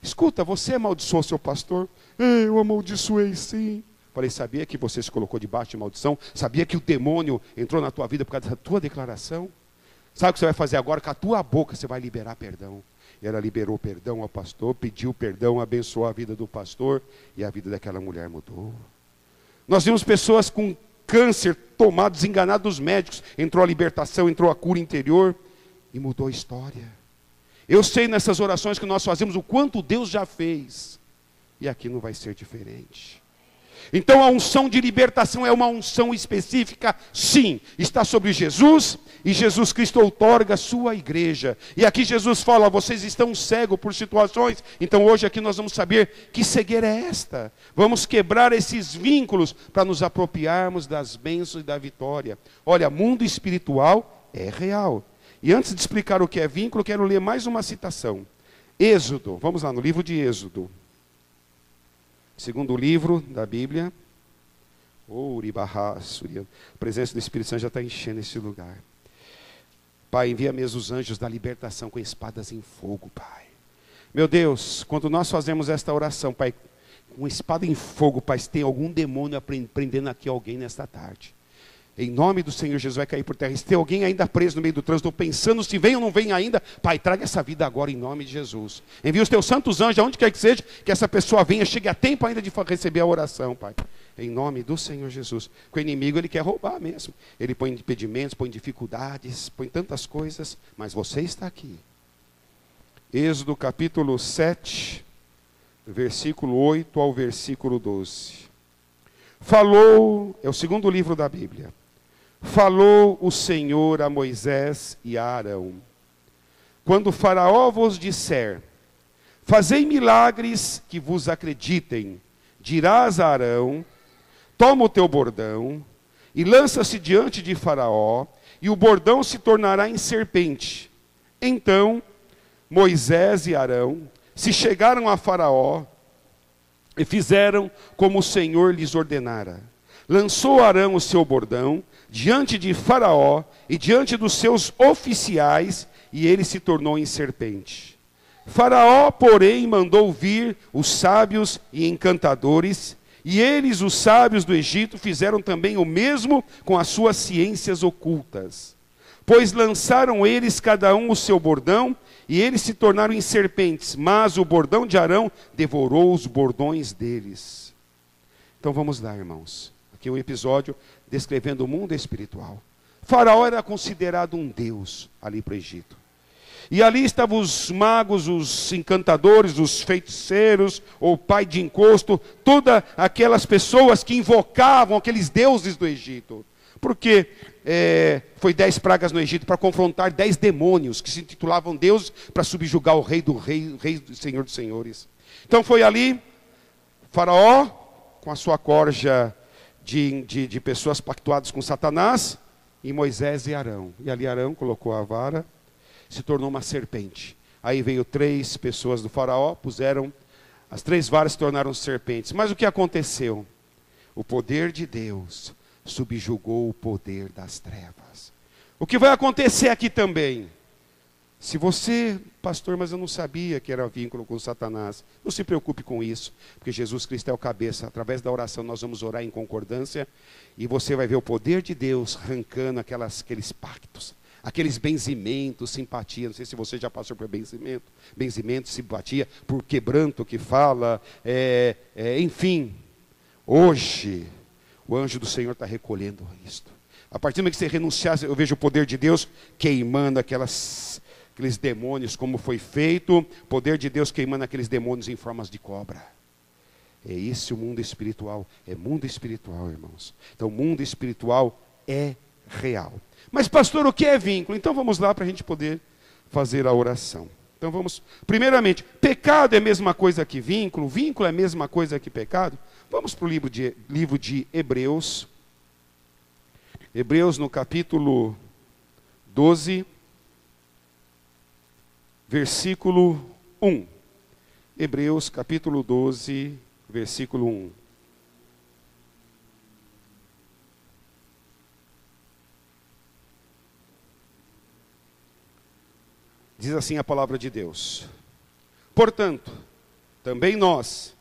Escuta, você amaldiçoou seu pastor? Eu amaldiçoei sim. Falei, sabia que você se colocou debaixo de maldição? Sabia que o demônio entrou na tua vida por causa da tua declaração? Sabe o que você vai fazer agora? Com a tua boca você vai liberar perdão. E ela liberou perdão ao pastor, pediu perdão, abençoou a vida do pastor, e a vida daquela mulher mudou. Nós vimos pessoas com câncer tomados, enganados dos médicos. Entrou a libertação, entrou a cura interior, e mudou a história. Eu sei nessas orações que nós fazemos o quanto Deus já fez. E aqui não vai ser diferente. Então a unção de libertação é uma unção específica, sim. Está sobre Jesus, e Jesus Cristo outorga a sua igreja. E aqui Jesus fala, vocês estão cegos por situações. Então hoje aqui nós vamos saber que cegueira é esta. Vamos quebrar esses vínculos para nos apropriarmos das bênçãos e da vitória. Olha, mundo espiritual é real. E antes de explicar o que é vínculo, quero ler mais uma citação. Êxodo, vamos lá no livro de Êxodo. Segundo livro da Bíblia. A presença do Espírito Santo já está enchendo esse lugar. Pai, envia mesmo os anjos da libertação com espadas em fogo, Pai. Meu Deus, quando nós fazemos esta oração, Pai, com espada em fogo, Pai, se tem algum demônio prendendo aqui alguém nesta tarde. Em nome do Senhor Jesus vai cair por terra. Se tem alguém ainda preso no meio do trânsito, pensando se vem ou não vem ainda, Pai, traga essa vida agora em nome de Jesus. Envia os teus santos anjos, aonde quer que seja, que essa pessoa venha, chegue a tempo ainda de receber a oração, Pai. Em nome do Senhor Jesus. Porque o inimigo, ele quer roubar mesmo. Ele põe impedimentos, põe dificuldades, põe tantas coisas, mas você está aqui. Êxodo capítulo 7, versículo 8 ao versículo 12. Falou, é o segundo livro da Bíblia. Falou o Senhor a Moisés e a Arão. Quando o Faraó vos disser, fazei milagres que vos acreditem, dirás a Arão, toma o teu bordão e lança-se diante de Faraó, e o bordão se tornará em serpente. Então Moisés e Arão se chegaram a Faraó e fizeram como o Senhor lhes ordenara. Lançou Arão o seu bordão diante de Faraó e diante dos seus oficiais, e ele se tornou em serpente. Faraó, porém, mandou vir os sábios e encantadores, e eles, os sábios do Egito, fizeram também o mesmo com as suas ciências ocultas. Pois lançaram eles cada um o seu bordão, e eles se tornaram em serpentes, mas o bordão de Arão devorou os bordões deles. Então vamos lá, irmãos. Aqui um episódio descrevendo o mundo espiritual. Faraó era considerado um deus ali para o Egito. E ali estavam os magos, os encantadores, os feiticeiros, ou pai de encosto, todas aquelas pessoas que invocavam aqueles deuses do Egito. Porque foi 10 pragas no Egito para confrontar 10 demônios que se intitulavam deuses para subjugar o rei do Senhor dos Senhores. Então foi ali, Faraó, com a sua corja de pessoas pactuadas com Satanás, e Moisés e Arão. E ali Arão colocou a vara, se tornou uma serpente. Aí veio 3 pessoas do Faraó, puseram, as 3 varas se tornaram serpentes. Mas o que aconteceu? O poder de Deus subjugou o poder das trevas. O que vai acontecer aqui também? Se você, pastor, mas eu não sabia que era vínculo com Satanás, não se preocupe com isso, porque Jesus Cristo é o cabeça. Através da oração nós vamos orar em concordância, e você vai ver o poder de Deus arrancando aqueles pactos, aqueles benzimentos, simpatia. Não sei se você já passou por benzimento, simpatia, por quebranto que fala, enfim. Hoje, o anjo do Senhor está recolhendo isto. A partir do momento que você renunciar, eu vejo o poder de Deus queimando aqueles demônios, como foi feito, o poder de Deus queimando aqueles demônios em formas de cobra. É esse o mundo espiritual, é mundo espiritual, irmãos. Então o mundo espiritual é real. Mas pastor, o que é vínculo? Então vamos lá para a gente poder fazer a oração. Então vamos, primeiramente, pecado é a mesma coisa que vínculo, vínculo é a mesma coisa que pecado. Vamos para o livro de Hebreus. Hebreus no capítulo 12, versículo 1. Hebreus capítulo 12, versículo 1. Diz assim a palavra de Deus: portanto, também nós,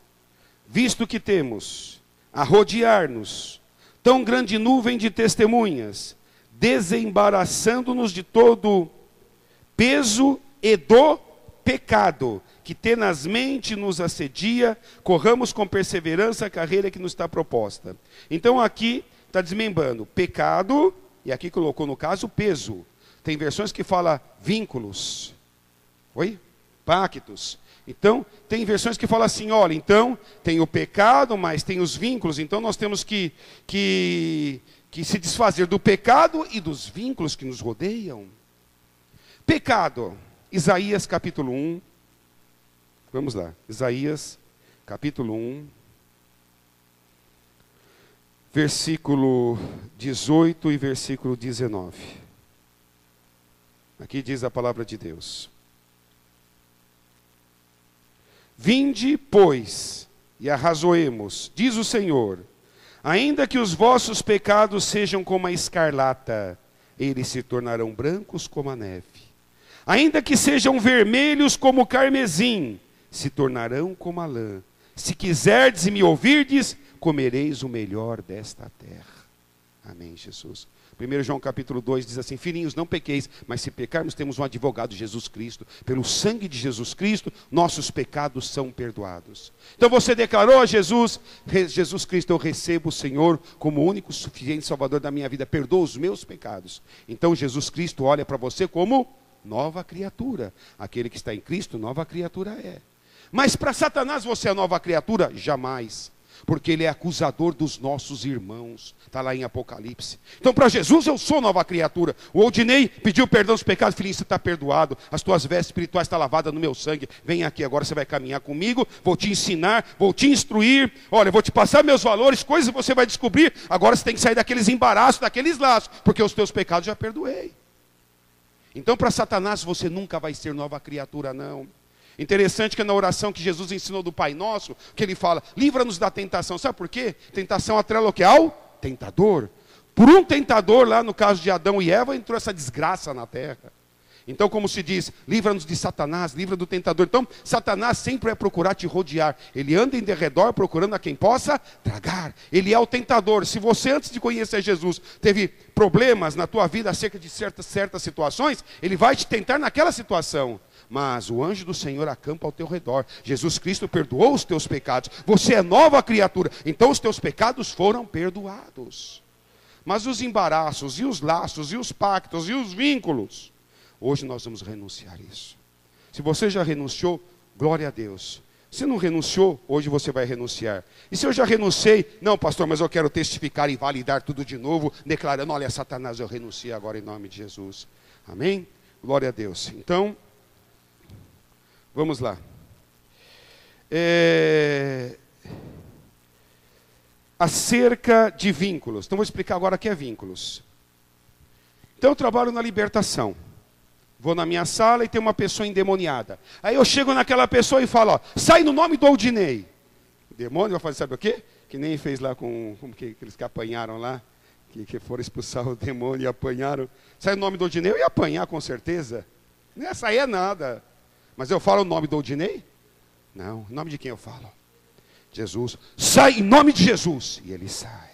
visto que temos a rodear-nos tão grande nuvem de testemunhas, desembaraçando-nos de todo peso e do pecado, que tenazmente nos assedia, corramos com perseverança a carreira que nos está proposta. Então aqui está desmembrando pecado, e aqui colocou no caso peso. Tem versões que fala vínculos. Oi? Pactos. Então, tem versões que falam assim, olha, então, tem o pecado, mas tem os vínculos. Então, nós temos que se desfazer do pecado e dos vínculos que nos rodeiam. Pecado. Isaías capítulo 1. Vamos lá. Isaías capítulo 1. Versículo 18 e versículo 19. Aqui diz a palavra de Deus: vinde, pois, e arrazoemos, diz o Senhor, ainda que os vossos pecados sejam como a escarlata, eles se tornarão brancos como a neve. Ainda que sejam vermelhos como o carmesim, se tornarão como a lã. Se quiserdes e me ouvirdes, comereis o melhor desta terra. Amém, Jesus. 1 João capítulo 2 diz assim: filhinhos, não pequeis, mas se pecarmos temos um advogado, Jesus Cristo. Pelo sangue de Jesus Cristo, nossos pecados são perdoados. Então você declarou a Jesus Cristo, eu recebo o Senhor como único, suficiente Salvador da minha vida, perdoa os meus pecados. Então Jesus Cristo olha para você como nova criatura. Aquele que está em Cristo, nova criatura é. Mas para Satanás você é nova criatura? Jamais. Porque ele é acusador dos nossos irmãos. Está lá em Apocalipse. Então para Jesus eu sou nova criatura. O Odinei pediu perdão dos pecados. Filhinho, você está perdoado. As tuas vestes espirituais estão lavadas no meu sangue. Vem aqui agora, você vai caminhar comigo. Vou te ensinar, vou te instruir. Olha, eu vou te passar meus valores, coisas que você vai descobrir. Agora você tem que sair daqueles embaraços, daqueles laços. Porque os teus pecados já perdoei. Então para Satanás você nunca vai ser nova criatura, não. Interessante que na oração que Jesus ensinou do Pai Nosso, que ele fala, livra-nos da tentação. Sabe por quê? Tentação atrela o quê? Ao tentador. Por um tentador, lá no caso de Adão e Eva, entrou essa desgraça na terra. Então, como se diz, livra-nos de Satanás, livra do tentador. Então, Satanás sempre vai procurar te rodear. Ele anda em derredor procurando a quem possa tragar. Ele é o tentador. Se você, antes de conhecer Jesus, teve problemas na tua vida acerca de certas situações, ele vai te tentar naquela situação. Mas o anjo do Senhor acampa ao teu redor. Jesus Cristo perdoou os teus pecados. Você é nova criatura. Então os teus pecados foram perdoados. Mas os embaraços, e os laços, e os pactos, e os vínculos, hoje nós vamos renunciar a isso. Se você já renunciou, glória a Deus. Se não renunciou, hoje você vai renunciar. E se eu já renunciei, não, pastor, mas eu quero testificar e validar tudo de novo, declarando, olha, Satanás, eu renunciei agora em nome de Jesus. Amém? Glória a Deus. Então, vamos lá. Acerca de vínculos. Então vou explicar agora o que é vínculos. Então eu trabalho na libertação. Vou na minha sala e tem uma pessoa endemoniada. Aí eu chego naquela pessoa e falo, ó, sai no nome do Aldinei. O demônio vai fazer, sabe o quê? Que nem fez lá com aqueles que apanharam lá, que foram expulsar o demônio e apanharam. Sai no nome do Aldinei, eu ia apanhar com certeza. Não ia sair nada. Mas eu falo o nome do Aldinei? Não, em nome de quem eu falo? Jesus. Sai em nome de Jesus. E ele sai.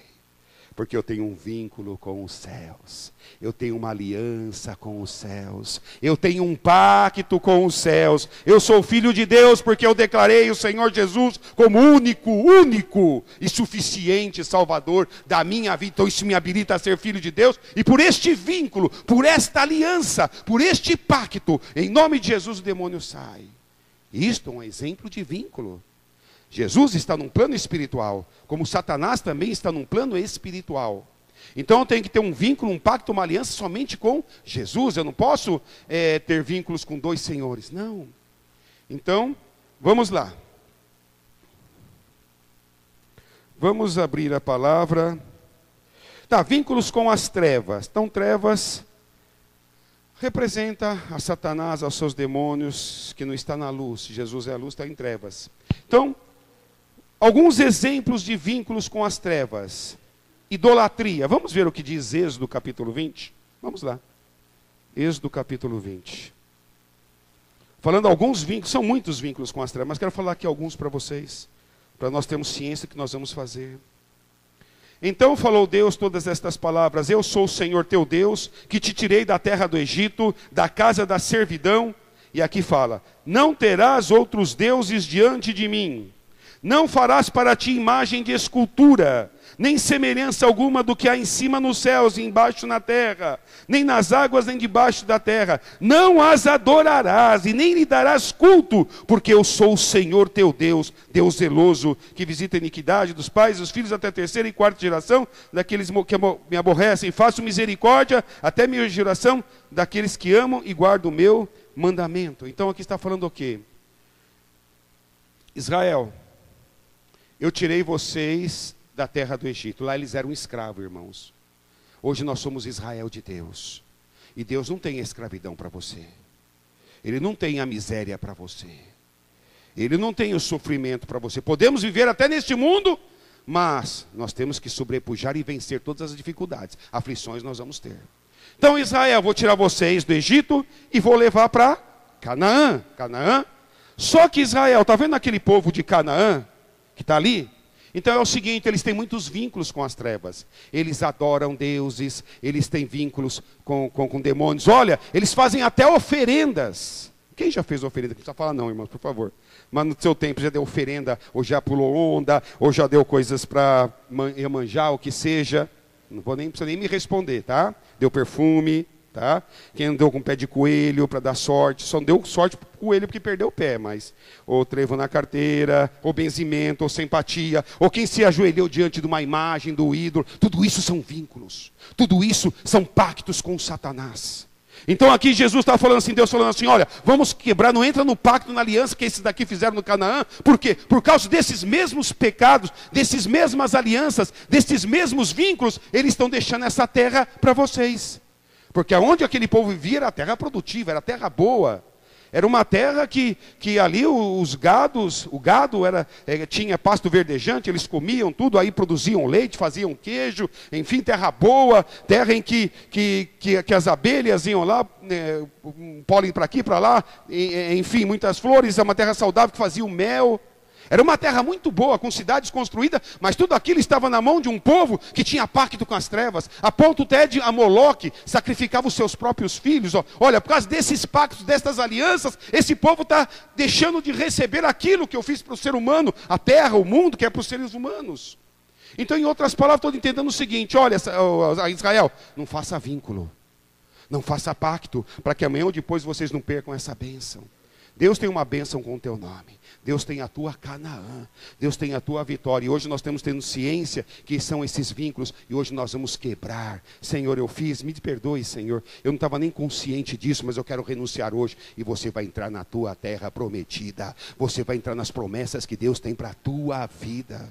Porque eu tenho um vínculo com os céus. Eu tenho uma aliança com os céus. Eu tenho um pacto com os céus. Eu sou filho de Deus porque eu declarei o Senhor Jesus como único e suficiente Salvador da minha vida. Então isso me habilita a ser filho de Deus. E por este vínculo, por esta aliança, por este pacto, em nome de Jesus o demônio sai. Isto é um exemplo de vínculo. Jesus está num plano espiritual, como Satanás também está num plano espiritual. Então eu tenho que ter um vínculo, um pacto, uma aliança somente com Jesus. Eu não posso ter vínculos com dois senhores. Não. Então, vamos lá. Vamos abrir a palavra. Tá, vínculos com as trevas. Então, trevas representa a Satanás, aos seus demônios, que não está na luz. Jesus é a luz, está em trevas. Então, alguns exemplos de vínculos com as trevas. Idolatria. Vamos ver o que diz Êxodo capítulo 20? Vamos lá. Êxodo capítulo 20. Falando alguns vínculos, são muitos vínculos com as trevas, mas quero falar aqui alguns para vocês, para nós termos ciência do que nós vamos fazer. Então falou Deus todas estas palavras: eu sou o Senhor teu Deus, que te tirei da terra do Egito, da casa da servidão. E aqui fala: não terás outros deuses diante de mim. Não farás para ti imagem de escultura, nem semelhança alguma do que há em cima nos céus e embaixo na terra, nem nas águas nem debaixo da terra. Não as adorarás e nem lhe darás culto, porque eu sou o Senhor teu Deus, Deus zeloso, que visita a iniquidade dos pais e dos filhos até a terceira e quarta geração daqueles que me aborrecem. Faço misericórdia até a minha geração daqueles que amam e guardam o meu mandamento. Então aqui está falando o quê? Israel, eu tirei vocês da terra do Egito. Lá eles eram escravos, irmãos. Hoje nós somos Israel de Deus. E Deus não tem a escravidão para você. Ele não tem a miséria para você. Ele não tem o sofrimento para você. Podemos viver até neste mundo, mas nós temos que sobrepujar e vencer todas as dificuldades. Aflições nós vamos ter. Então, Israel, vou tirar vocês do Egito e vou levar para Canaã. Canaã. Só que Israel, está vendo aquele povo de Canaã que está ali? Então é o seguinte, eles têm muitos vínculos com as trevas. Eles adoram deuses, eles têm vínculos com demônios. Olha, eles fazem até oferendas. Quem já fez oferenda? Não precisa falar não, irmãos, por favor. Mas no seu tempo já deu oferenda, ou já pulou onda, ou já deu coisas para Iemanjá, o que seja. Não precisa nem me responder, tá? Deu perfume, tá? Quem andou com pé de coelho para dar sorte, só não deu sorte para o coelho porque perdeu o pé, mas ou trevo na carteira, ou benzimento, ou simpatia, ou quem se ajoelhou diante de uma imagem, do ídolo, tudo isso são vínculos, tudo isso são pactos com Satanás. Então aqui Jesus está falando assim, Deus falando assim, olha, vamos quebrar, não entra no pacto, na aliança que esses daqui fizeram no Canaã. Por quê? Por causa desses mesmos pecados, dessas mesmas alianças, desses mesmos vínculos, eles estão deixando essa terra para vocês. Porque onde aquele povo vivia era terra produtiva, era terra boa. Era uma terra que ali o gado tinha pasto verdejante, eles comiam tudo, aí produziam leite, faziam queijo, enfim, terra boa, terra em que as abelhas iam lá, pólen para aqui, para lá, enfim, muitas flores, é uma terra saudável que fazia o mel. Era uma terra muito boa, com cidades construídas, mas tudo aquilo estava na mão de um povo que tinha pacto com as trevas, a ponto até de Moloque sacrificava os seus próprios filhos. Olha, por causa desses pactos, dessas alianças, esse povo está deixando de receber aquilo que eu fiz para o ser humano, a terra, o mundo, que é para os seres humanos. Então, em outras palavras, estou entendendo o seguinte, olha, Israel, não faça vínculo, não faça pacto, para que amanhã ou depois vocês não percam essa bênção. Deus tem uma bênção com o teu nome. Deus tem a tua Canaã. Deus tem a tua vitória. E hoje nós temos tendo ciência que são esses vínculos. E hoje nós vamos quebrar. Senhor, eu fiz, me perdoe, Senhor. Eu não estava nem consciente disso, mas eu quero renunciar hoje. E você vai entrar na tua terra prometida. Você vai entrar nas promessas que Deus tem para a tua vida.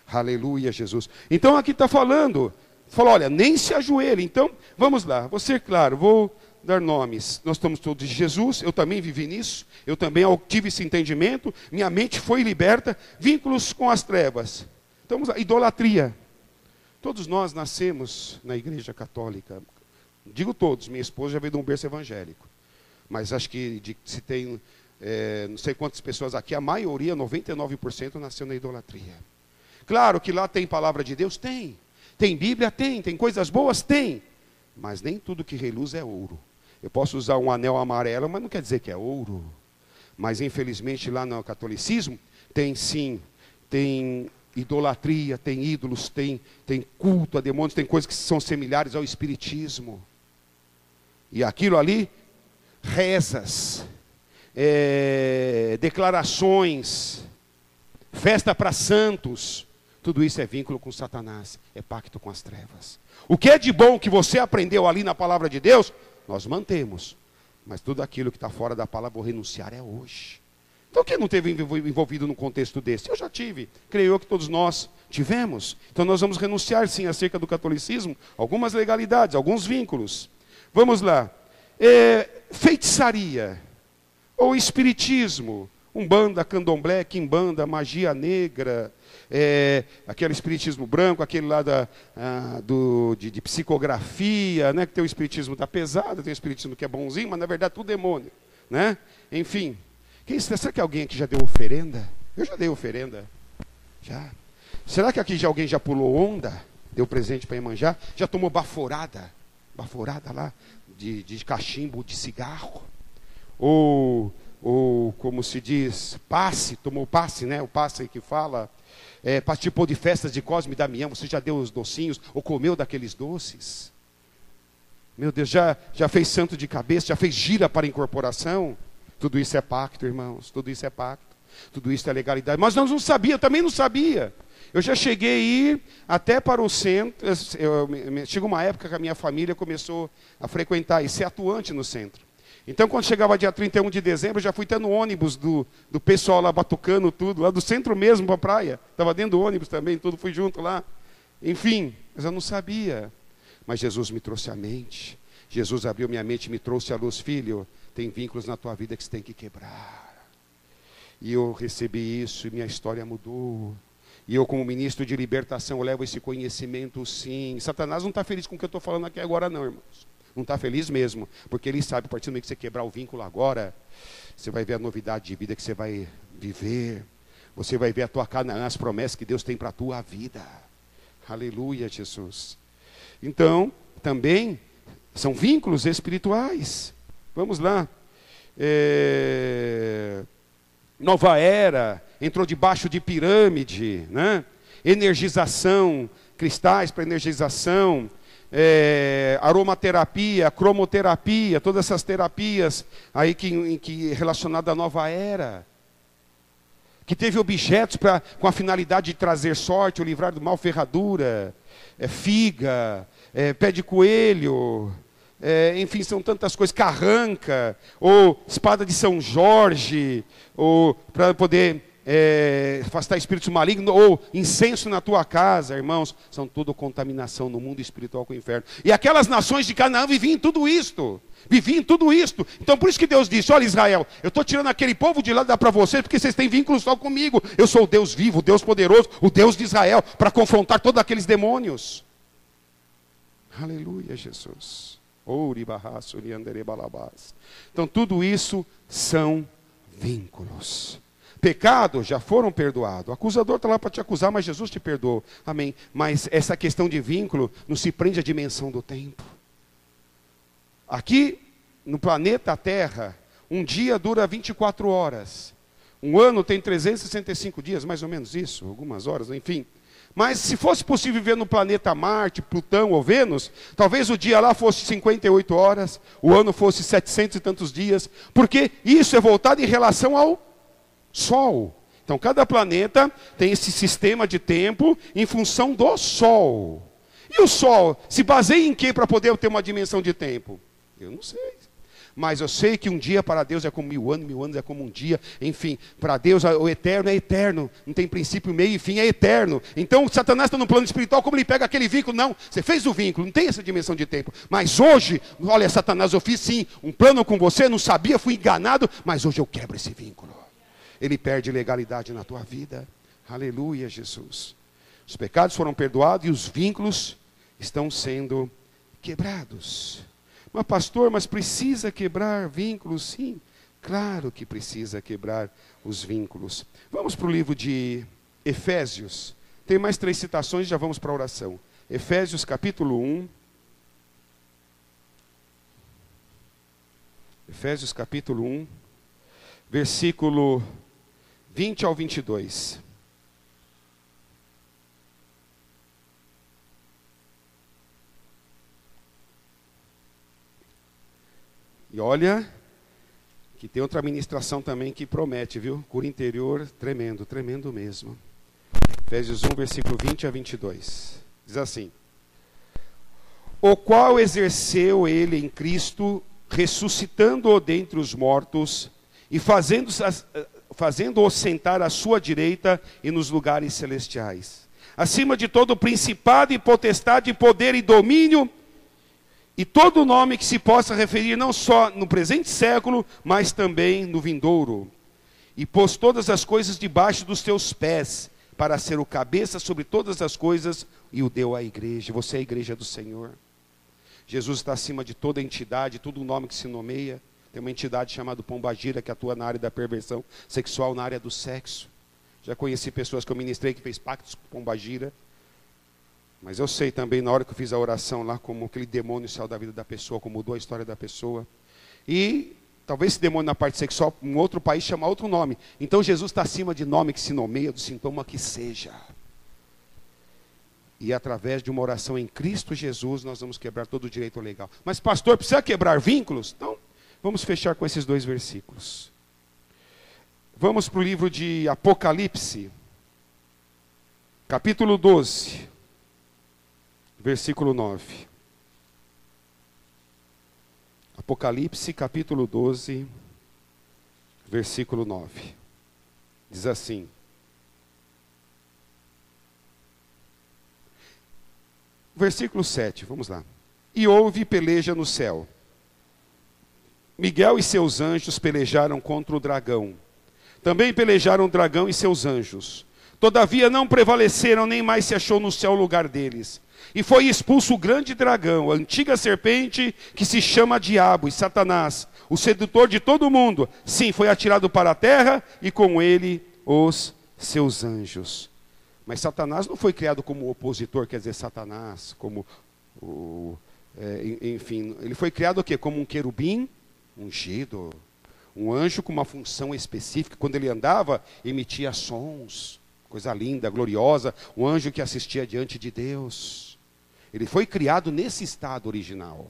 Aleluia, Jesus. Então aqui está falando. Falou, olha, nem se ajoelhe. Então, vamos lá. Vou ser claro, vou dar nomes. Nós estamos todos de Jesus, eu também vivi nisso, eu também tive esse entendimento, minha mente foi liberta, vínculos com as trevas. Então, idolatria. Todos nós nascemos na igreja católica, digo todos, minha esposa já veio de um berço evangélico, mas acho que se tem, não sei quantas pessoas aqui, a maioria, 99% nasceu na idolatria. Claro que lá tem palavra de Deus? Tem Bíblia? Tem coisas boas? Tem, mas nem tudo que reluz é ouro. Eu posso usar um anel amarelo, mas não quer dizer que é ouro. Mas infelizmente lá no catolicismo, tem idolatria, tem ídolos, tem culto a demônios, tem coisas que são similares ao espiritismo. E aquilo ali, rezas, declarações, festa para santos, Tudo isso é vínculo com Satanás, é pacto com as trevas. O que é de bom que você aprendeu ali na palavra de Deus, nós mantemos. Mas tudo aquilo que está fora da palavra, vou renunciar é hoje. Então quem não teve envolvido num contexto desse? Eu já tive, creio eu que todos nós tivemos. Então nós vamos renunciar sim acerca do catolicismo, algumas legalidades, alguns vínculos. Vamos lá. Feitiçaria, ou espiritismo, umbanda, candomblé, quimbanda, magia negra, aquele espiritismo branco, aquele lá de psicografia, né, que tem o espiritismo da pesada, tem o espiritismo que é bonzinho, mas na verdade tudo demônio, né? Enfim, será que alguém aqui já deu oferenda? Eu já dei oferenda, já. Será que aqui alguém já pulou onda, deu presente para Iemanjá? Já tomou baforada lá, de cachimbo de cigarro? Ou como se diz, passe, tomou passe, né? O passe que fala, participou de festas de Cosme e Damião, você já deu os docinhos, ou comeu daqueles doces? Meu Deus, já fez santo de cabeça, já fez gira para incorporação? Tudo isso é pacto, irmãos, tudo isso é pacto, tudo isso é legalidade. Mas nós não sabíamos, também não sabia. Eu já cheguei a ir até para o centro, chegou uma época que a minha família começou a frequentar e ser atuante no centro. Então, quando chegava dia 31 de dezembro, eu já fui até no ônibus do pessoal lá batucando tudo, lá do centro mesmo para a praia. Estava dentro do ônibus também, tudo, fui junto lá. Enfim, mas eu não sabia. Mas Jesus me trouxe à mente. Jesus abriu minha mente e me trouxe à luz. Filho, tem vínculos na tua vida que você tem que quebrar. E eu recebi isso e minha história mudou. E eu, como ministro de libertação, eu levo esse conhecimento sim. Satanás não está feliz com o que eu estou falando aqui agora não, irmãos. Não está feliz mesmo, porque ele sabe, a partir do momento que você quebrar o vínculo agora, você vai ver a novidade de vida que você vai viver. Você vai ver a tua Canaã, as promessas que Deus tem para a tua vida. Aleluia, Jesus. Então, também são vínculos espirituais. Vamos lá. Nova era, entrou debaixo de pirâmide, né? Energização, cristais para energização. Aromaterapia, cromoterapia, todas essas terapias aí que relacionadas à nova era, que teve objetos com a finalidade de trazer sorte, ou livrar do mal, ferradura, figa, pé de coelho, enfim, são tantas coisas, carranca, ou espada de São Jorge, ou para poder afastar espíritos malignos, ou incenso na tua casa, irmãos, são tudo contaminação no mundo espiritual com o inferno. E aquelas nações de Canaã viviam em tudo isto. Então por isso que Deus disse, olha Israel, eu estou tirando aquele povo de lá, dá para vocês, porque vocês têm vínculo só comigo. Eu sou o Deus vivo, o Deus poderoso, o Deus de Israel, para confrontar todos aqueles demônios. Aleluia, Jesus. Então tudo isso são vínculos. Pecados já foram perdoados. O acusador está lá para te acusar, mas Jesus te perdoou. Amém. Mas essa questão de vínculo não se prende à dimensão do tempo. Aqui, no planeta Terra, um dia dura 24 horas. Um ano tem 365 dias, mais ou menos isso, algumas horas, enfim. Mas se fosse possível viver no planeta Marte, Plutão ou Vênus, talvez o dia lá fosse 58 horas, o ano fosse 700 e tantos dias, porque isso é voltado em relação ao Sol. Então cada planeta tem esse sistema de tempo em função do Sol. E o Sol se baseia em quê para poder ter uma dimensão de tempo? Eu não sei. Mas eu sei que um dia para Deus é como 1000 anos é como um dia. Enfim, para Deus o eterno é eterno. Não tem princípio, meio e fim, é eterno. Então Satanás está no plano espiritual, como ele pega aquele vínculo? Não, você fez o vínculo, não tem essa dimensão de tempo. Mas hoje, olha Satanás, eu fiz sim um plano com você, não sabia, fui enganado, mas hoje eu quebro esse vínculo. Ele perde legalidade na tua vida. Aleluia, Jesus. Os pecados foram perdoados e os vínculos estão sendo quebrados. Mas pastor, mas precisa quebrar vínculos? Sim, claro que precisa quebrar os vínculos. Vamos para o livro de Efésios. Tem mais 3 citações, já vamos para a oração. Efésios capítulo 1. Efésios capítulo 1, versículo 20 ao 22. E olha, que tem outra ministração também que promete, viu? Cura interior, tremendo, tremendo mesmo. Efésios 1, versículo 20 a 22. Diz assim: o qual exerceu ele em Cristo, ressuscitando-o dentre os mortos, e fazendo-o sentar à sua direita e nos lugares celestiais, acima de todo principado e potestade, e poder e domínio, e todo nome que se possa referir não só no presente século, mas também no vindouro. E pôs todas as coisas debaixo dos teus pés, para ser o cabeça sobre todas as coisas, e o deu à igreja. Você é a igreja do Senhor. Jesus está acima de toda entidade, todo nome que se nomeia. Tem uma entidade chamada Pombagira, que atua na área da perversão sexual, na área do sexo. Já conheci pessoas que eu ministrei que fez pactos com Pombagira. Mas eu sei também, na hora que eu fiz a oração lá, como aquele demônio saiu da vida da pessoa, como mudou a história da pessoa. E talvez esse demônio na parte sexual, em outro país, chama outro nome. Então Jesus está acima de nome que se nomeia, do sintoma que seja. E através de uma oração em Cristo Jesus, nós vamos quebrar todo o direito legal. Mas pastor, precisa quebrar vínculos? Então, vamos fechar com esses 2 versículos. Vamos para o livro de Apocalipse, capítulo 12, versículo 9. Apocalipse, capítulo 12, versículo 9. Diz assim: versículo 7, vamos lá. E houve peleja no céu. Miguel e seus anjos pelejaram contra o dragão. Também pelejaram o dragão e seus anjos. Todavia não prevaleceram, nem mais se achou no céu o lugar deles. E foi expulso o grande dragão, a antiga serpente, que se chama Diabo e Satanás, o sedutor de todo mundo. Sim, foi atirado para a terra, e com ele os seus anjos. Mas Satanás não foi criado como opositor, quer dizer, Satanás, como enfim, ele foi criado o quê? Como um querubim ungido, um anjo com uma função específica. Quando ele andava, emitia sons, coisa linda, gloriosa, um anjo que assistia diante de Deus. Ele foi criado nesse estado original.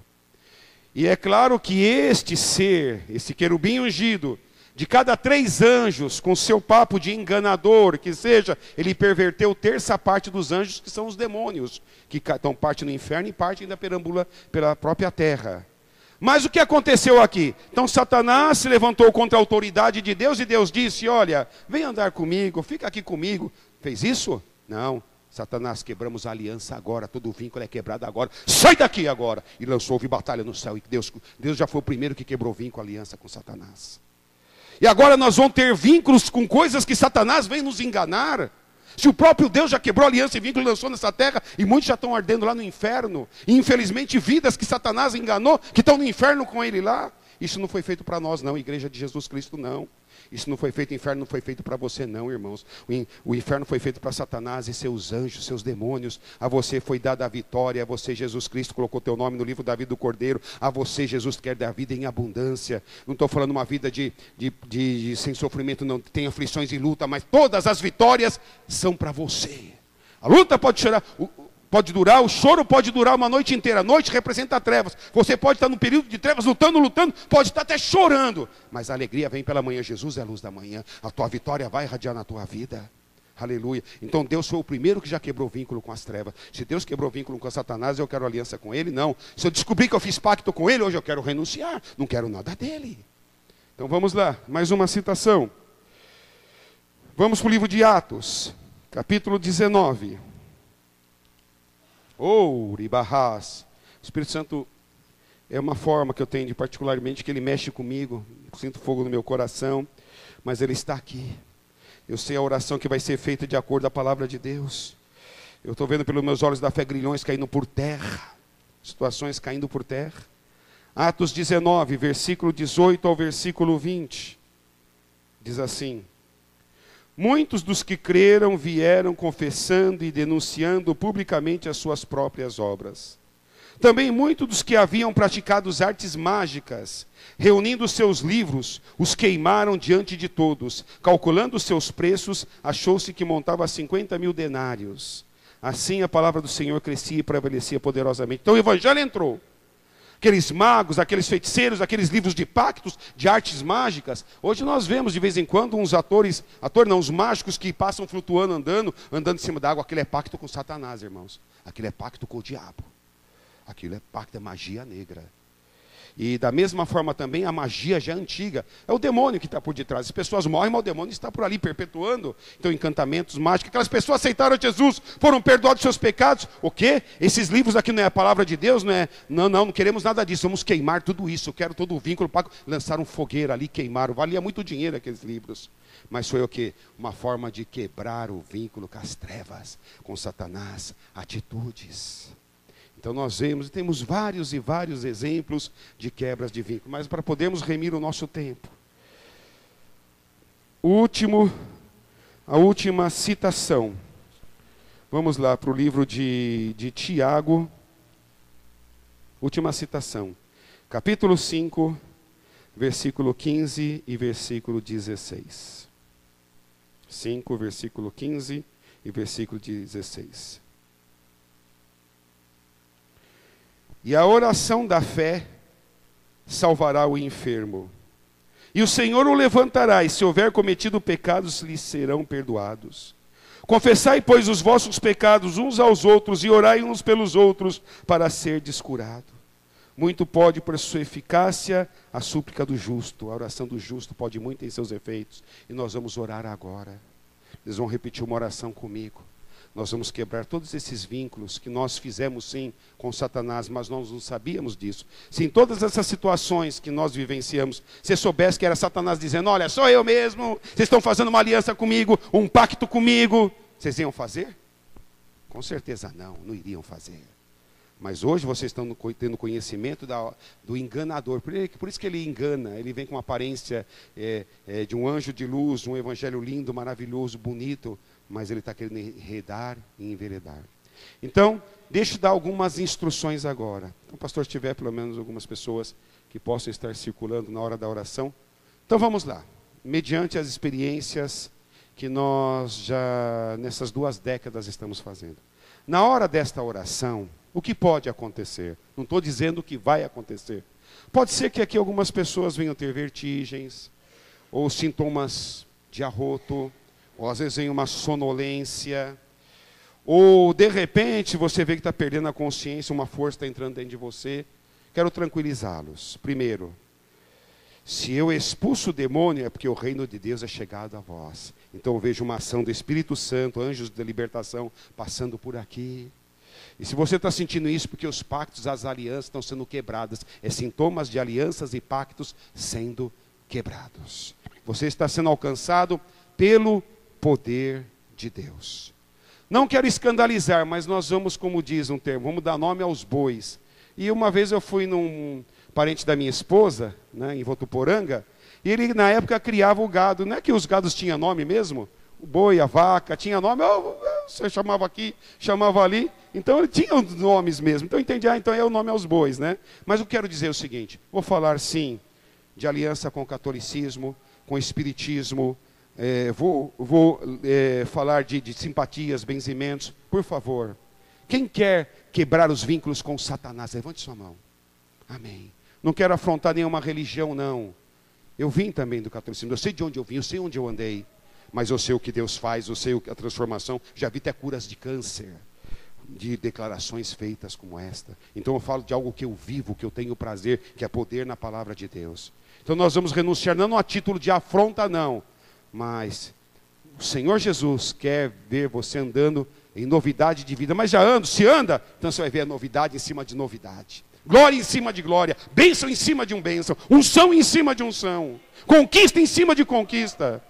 E é claro que este ser, esse querubim ungido, de cada 3 anjos, com seu papo de enganador, que seja, ele perverteu terça parte dos anjos, que são os demônios, que estão parte no inferno e parte ainda perambula pela própria terra. Mas o que aconteceu aqui? Então Satanás se levantou contra a autoridade de Deus, e Deus disse: olha, vem andar comigo, fica aqui comigo. Fez isso? Não. Satanás, quebramos a aliança agora, todo o vínculo é quebrado agora, sai daqui agora. E lançou, houve batalha no céu, e Deus já foi o primeiro que quebrou o vínculo, a aliança com Satanás. E agora nós vamos ter vínculos com coisas que Satanás vem nos enganar. Se o próprio Deus já quebrou aliança e vínculo e lançou nessa terra, e muitos já estão ardendo lá no inferno, e infelizmente vidas que Satanás enganou, que estão no inferno com ele lá. Isso não foi feito para nós não, igreja de Jesus Cristo não. Isso não foi feito, o inferno não foi feito para você não, irmãos. O inferno foi feito para Satanás e seus anjos, seus demônios. A você foi dada a vitória, a você Jesus Cristo colocou teu nome no livro da vida do Cordeiro. A você Jesus quer dar vida em abundância. Não estou falando uma vida sem sofrimento, não. Tem aflições e luta, mas todas as vitórias são para você. A luta pode chorar, pode durar, o choro pode durar uma noite inteira. A noite representa trevas. Você pode estar num período de trevas, lutando, pode estar até chorando. Mas a alegria vem pela manhã. Jesus é a luz da manhã. A tua vitória vai irradiar na tua vida. Aleluia. Então Deus foi o primeiro que já quebrou vínculo com as trevas. Se Deus quebrou vínculo com Satanás, eu quero aliança com ele? Não. Se eu descobrir que eu fiz pacto com ele, hoje eu quero renunciar. Não quero nada dele. Então vamos lá. Mais uma citação. Vamos para o livro de Atos, capítulo 19. Ribarras. O Espírito Santo é uma forma que eu tenho de particularmente, que ele mexe comigo, eu sinto fogo no meu coração, mas ele está aqui. Eu sei a oração que vai ser feita de acordo com a palavra de Deus. Eu estou vendo pelos meus olhos da fé grilhões caindo por terra, situações caindo por terra. Atos 19, versículo 18 ao versículo 20, diz assim: muitos dos que creram vieram confessando e denunciando publicamente as suas próprias obras. Também muitos dos que haviam praticado as artes mágicas, reunindo seus livros, os queimaram diante de todos. Calculando os seus preços, achou-se que montava 50.000 denários. Assim a palavra do Senhor crescia e prevalecia poderosamente. Então o evangelho entrou. aqueles magos, aqueles feiticeiros, aqueles livros de pactos, de artes mágicas. Hoje nós vemos de vez em quando uns os mágicos que passam flutuando, andando em cima da água. Aquilo é pacto com Satanás, irmãos. Aquilo é pacto com o diabo. Aquilo é pacto, é magia negra. E da mesma forma também a magia já antiga. É o demônio que está por detrás. As pessoas morrem, mas o demônio está por ali perpetuando. Então encantamentos mágicos. Aquelas pessoas aceitaram Jesus, foram perdoados seus pecados. O quê? Esses livros aqui não é a palavra de Deus, não é? Não queremos nada disso. Vamos queimar tudo isso. Eu quero todo o vínculo. Lançaram fogueira ali, queimaram. Valia muito dinheiro aqueles livros. Mas foi o quê? Uma forma de quebrar o vínculo com as trevas, com Satanás, atitudes. Então nós temos vários e vários exemplos de quebras de vínculo, mas para podermos remir o nosso tempo. A última citação. Vamos lá para o livro de Tiago. Última citação. Capítulo 5, versículo 15 e versículo 16. 5, versículo 15 e versículo 16. E a oração da fé salvará o enfermo. E o Senhor o levantará, e se houver cometido pecados, lhe serão perdoados. Confessai, pois, os vossos pecados uns aos outros, e orai uns pelos outros, para serdes curado. Muito pode, por sua eficácia, a súplica do justo. A oração do justo pode muito em seus efeitos. E nós vamos orar agora. Eles vão repetir uma oração comigo. Nós vamos quebrar todos esses vínculos que nós fizemos sim com Satanás, mas nós não sabíamos disso. Se em todas essas situações que nós vivenciamos, você soubesse que era Satanás dizendo, olha, sou eu mesmo, vocês estão fazendo uma aliança comigo, um pacto comigo, vocês iam fazer? Com certeza não iriam fazer. Mas hoje vocês estão tendo conhecimento do enganador. Por isso que ele engana, ele vem com uma aparência de um anjo de luz, um evangelho lindo, maravilhoso, bonito, mas ele está querendo enredar e enveredar. Então, deixa eu dar algumas instruções agora. Então, pastor, se tiver pelo menos algumas pessoas que possam estar circulando na hora da oração. Então, vamos lá. Mediante as experiências que nós já, nessas 2 décadas, estamos fazendo. Na hora desta oração, o que pode acontecer? Não estou dizendo o que vai acontecer. Pode ser que aqui algumas pessoas venham ter vertigens, ou sintomas de arroto, ou às vezes vem uma sonolência, ou de repente você vê que está perdendo a consciência, uma força está entrando dentro de você. Quero tranquilizá-los. Primeiro, se eu expulso o demônio é porque o reino de Deus é chegado a vós. Então eu vejo uma ação do Espírito Santo, anjos da libertação passando por aqui. E se você está sentindo isso, porque os pactos, as alianças estão sendo quebradas, é sintomas de alianças e pactos sendo quebrados. Você está sendo alcançado pelo poder de Deus. Não quero escandalizar, mas nós vamos, como diz um termo, vamos dar nome aos bois. E uma vez eu fui num parente da minha esposa, né, em Votuporanga, e ele na época criava o gado. Não é que os gados tinham nome mesmo? O boi, a vaca, tinha nome, você chamava aqui, chamava ali. Então ele tinha os nomes mesmo. Então eu entendi, então é o nome aos bois, né? Mas eu quero dizer o seguinte, vou falar sim de aliança com o catolicismo, com o espiritismo, vou falar de simpatias, benzimentos. Por favor, quem quer quebrar os vínculos com Satanás, levante sua mão. Amém. Não quero afrontar nenhuma religião, não. Eu vim também do catolicismo, eu sei de onde eu vim, eu sei onde eu andei. Mas eu sei o que Deus faz, eu sei a transformação. Já vi até curas de câncer, de declarações feitas como esta. Então eu falo de algo que eu vivo, que eu tenho prazer, que é poder na palavra de Deus. Então nós vamos renunciar, não a título de afronta, não. Mas o Senhor Jesus quer ver você andando em novidade de vida. Mas já ando, se anda, então você vai ver a novidade em cima de novidade. Glória em cima de glória, bênção em cima de bênção, unção em cima de unção, conquista em cima de conquista.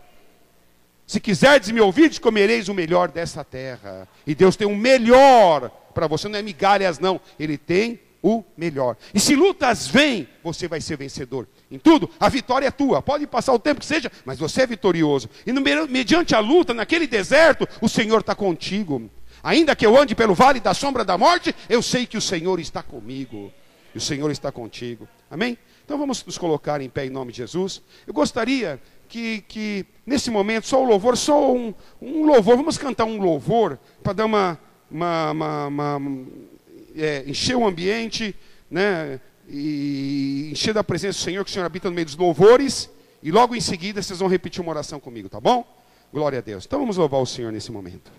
Se quiserdes me ouvir, comereis o melhor dessa terra. E Deus tem o melhor para você, não é migalhas não, Ele tem o melhor. E se lutas vêm, você vai ser vencedor. Em tudo, a vitória é tua. Pode passar o tempo que seja, mas você é vitorioso. E mediante a luta, naquele deserto, o Senhor está contigo. Ainda que eu ande pelo vale da sombra da morte, eu sei que o Senhor está comigo. E o Senhor está contigo. Amém? Então vamos nos colocar em pé em nome de Jesus. Eu gostaria que nesse momento, só o louvor, só um louvor, vamos cantar um louvor, para dar encher o ambiente, né? e encher da presença do Senhor, que o Senhor habita no meio dos louvores, e logo em seguida vocês vão repetir uma oração comigo, tá bom? Glória a Deus. Então vamos louvar o Senhor nesse momento.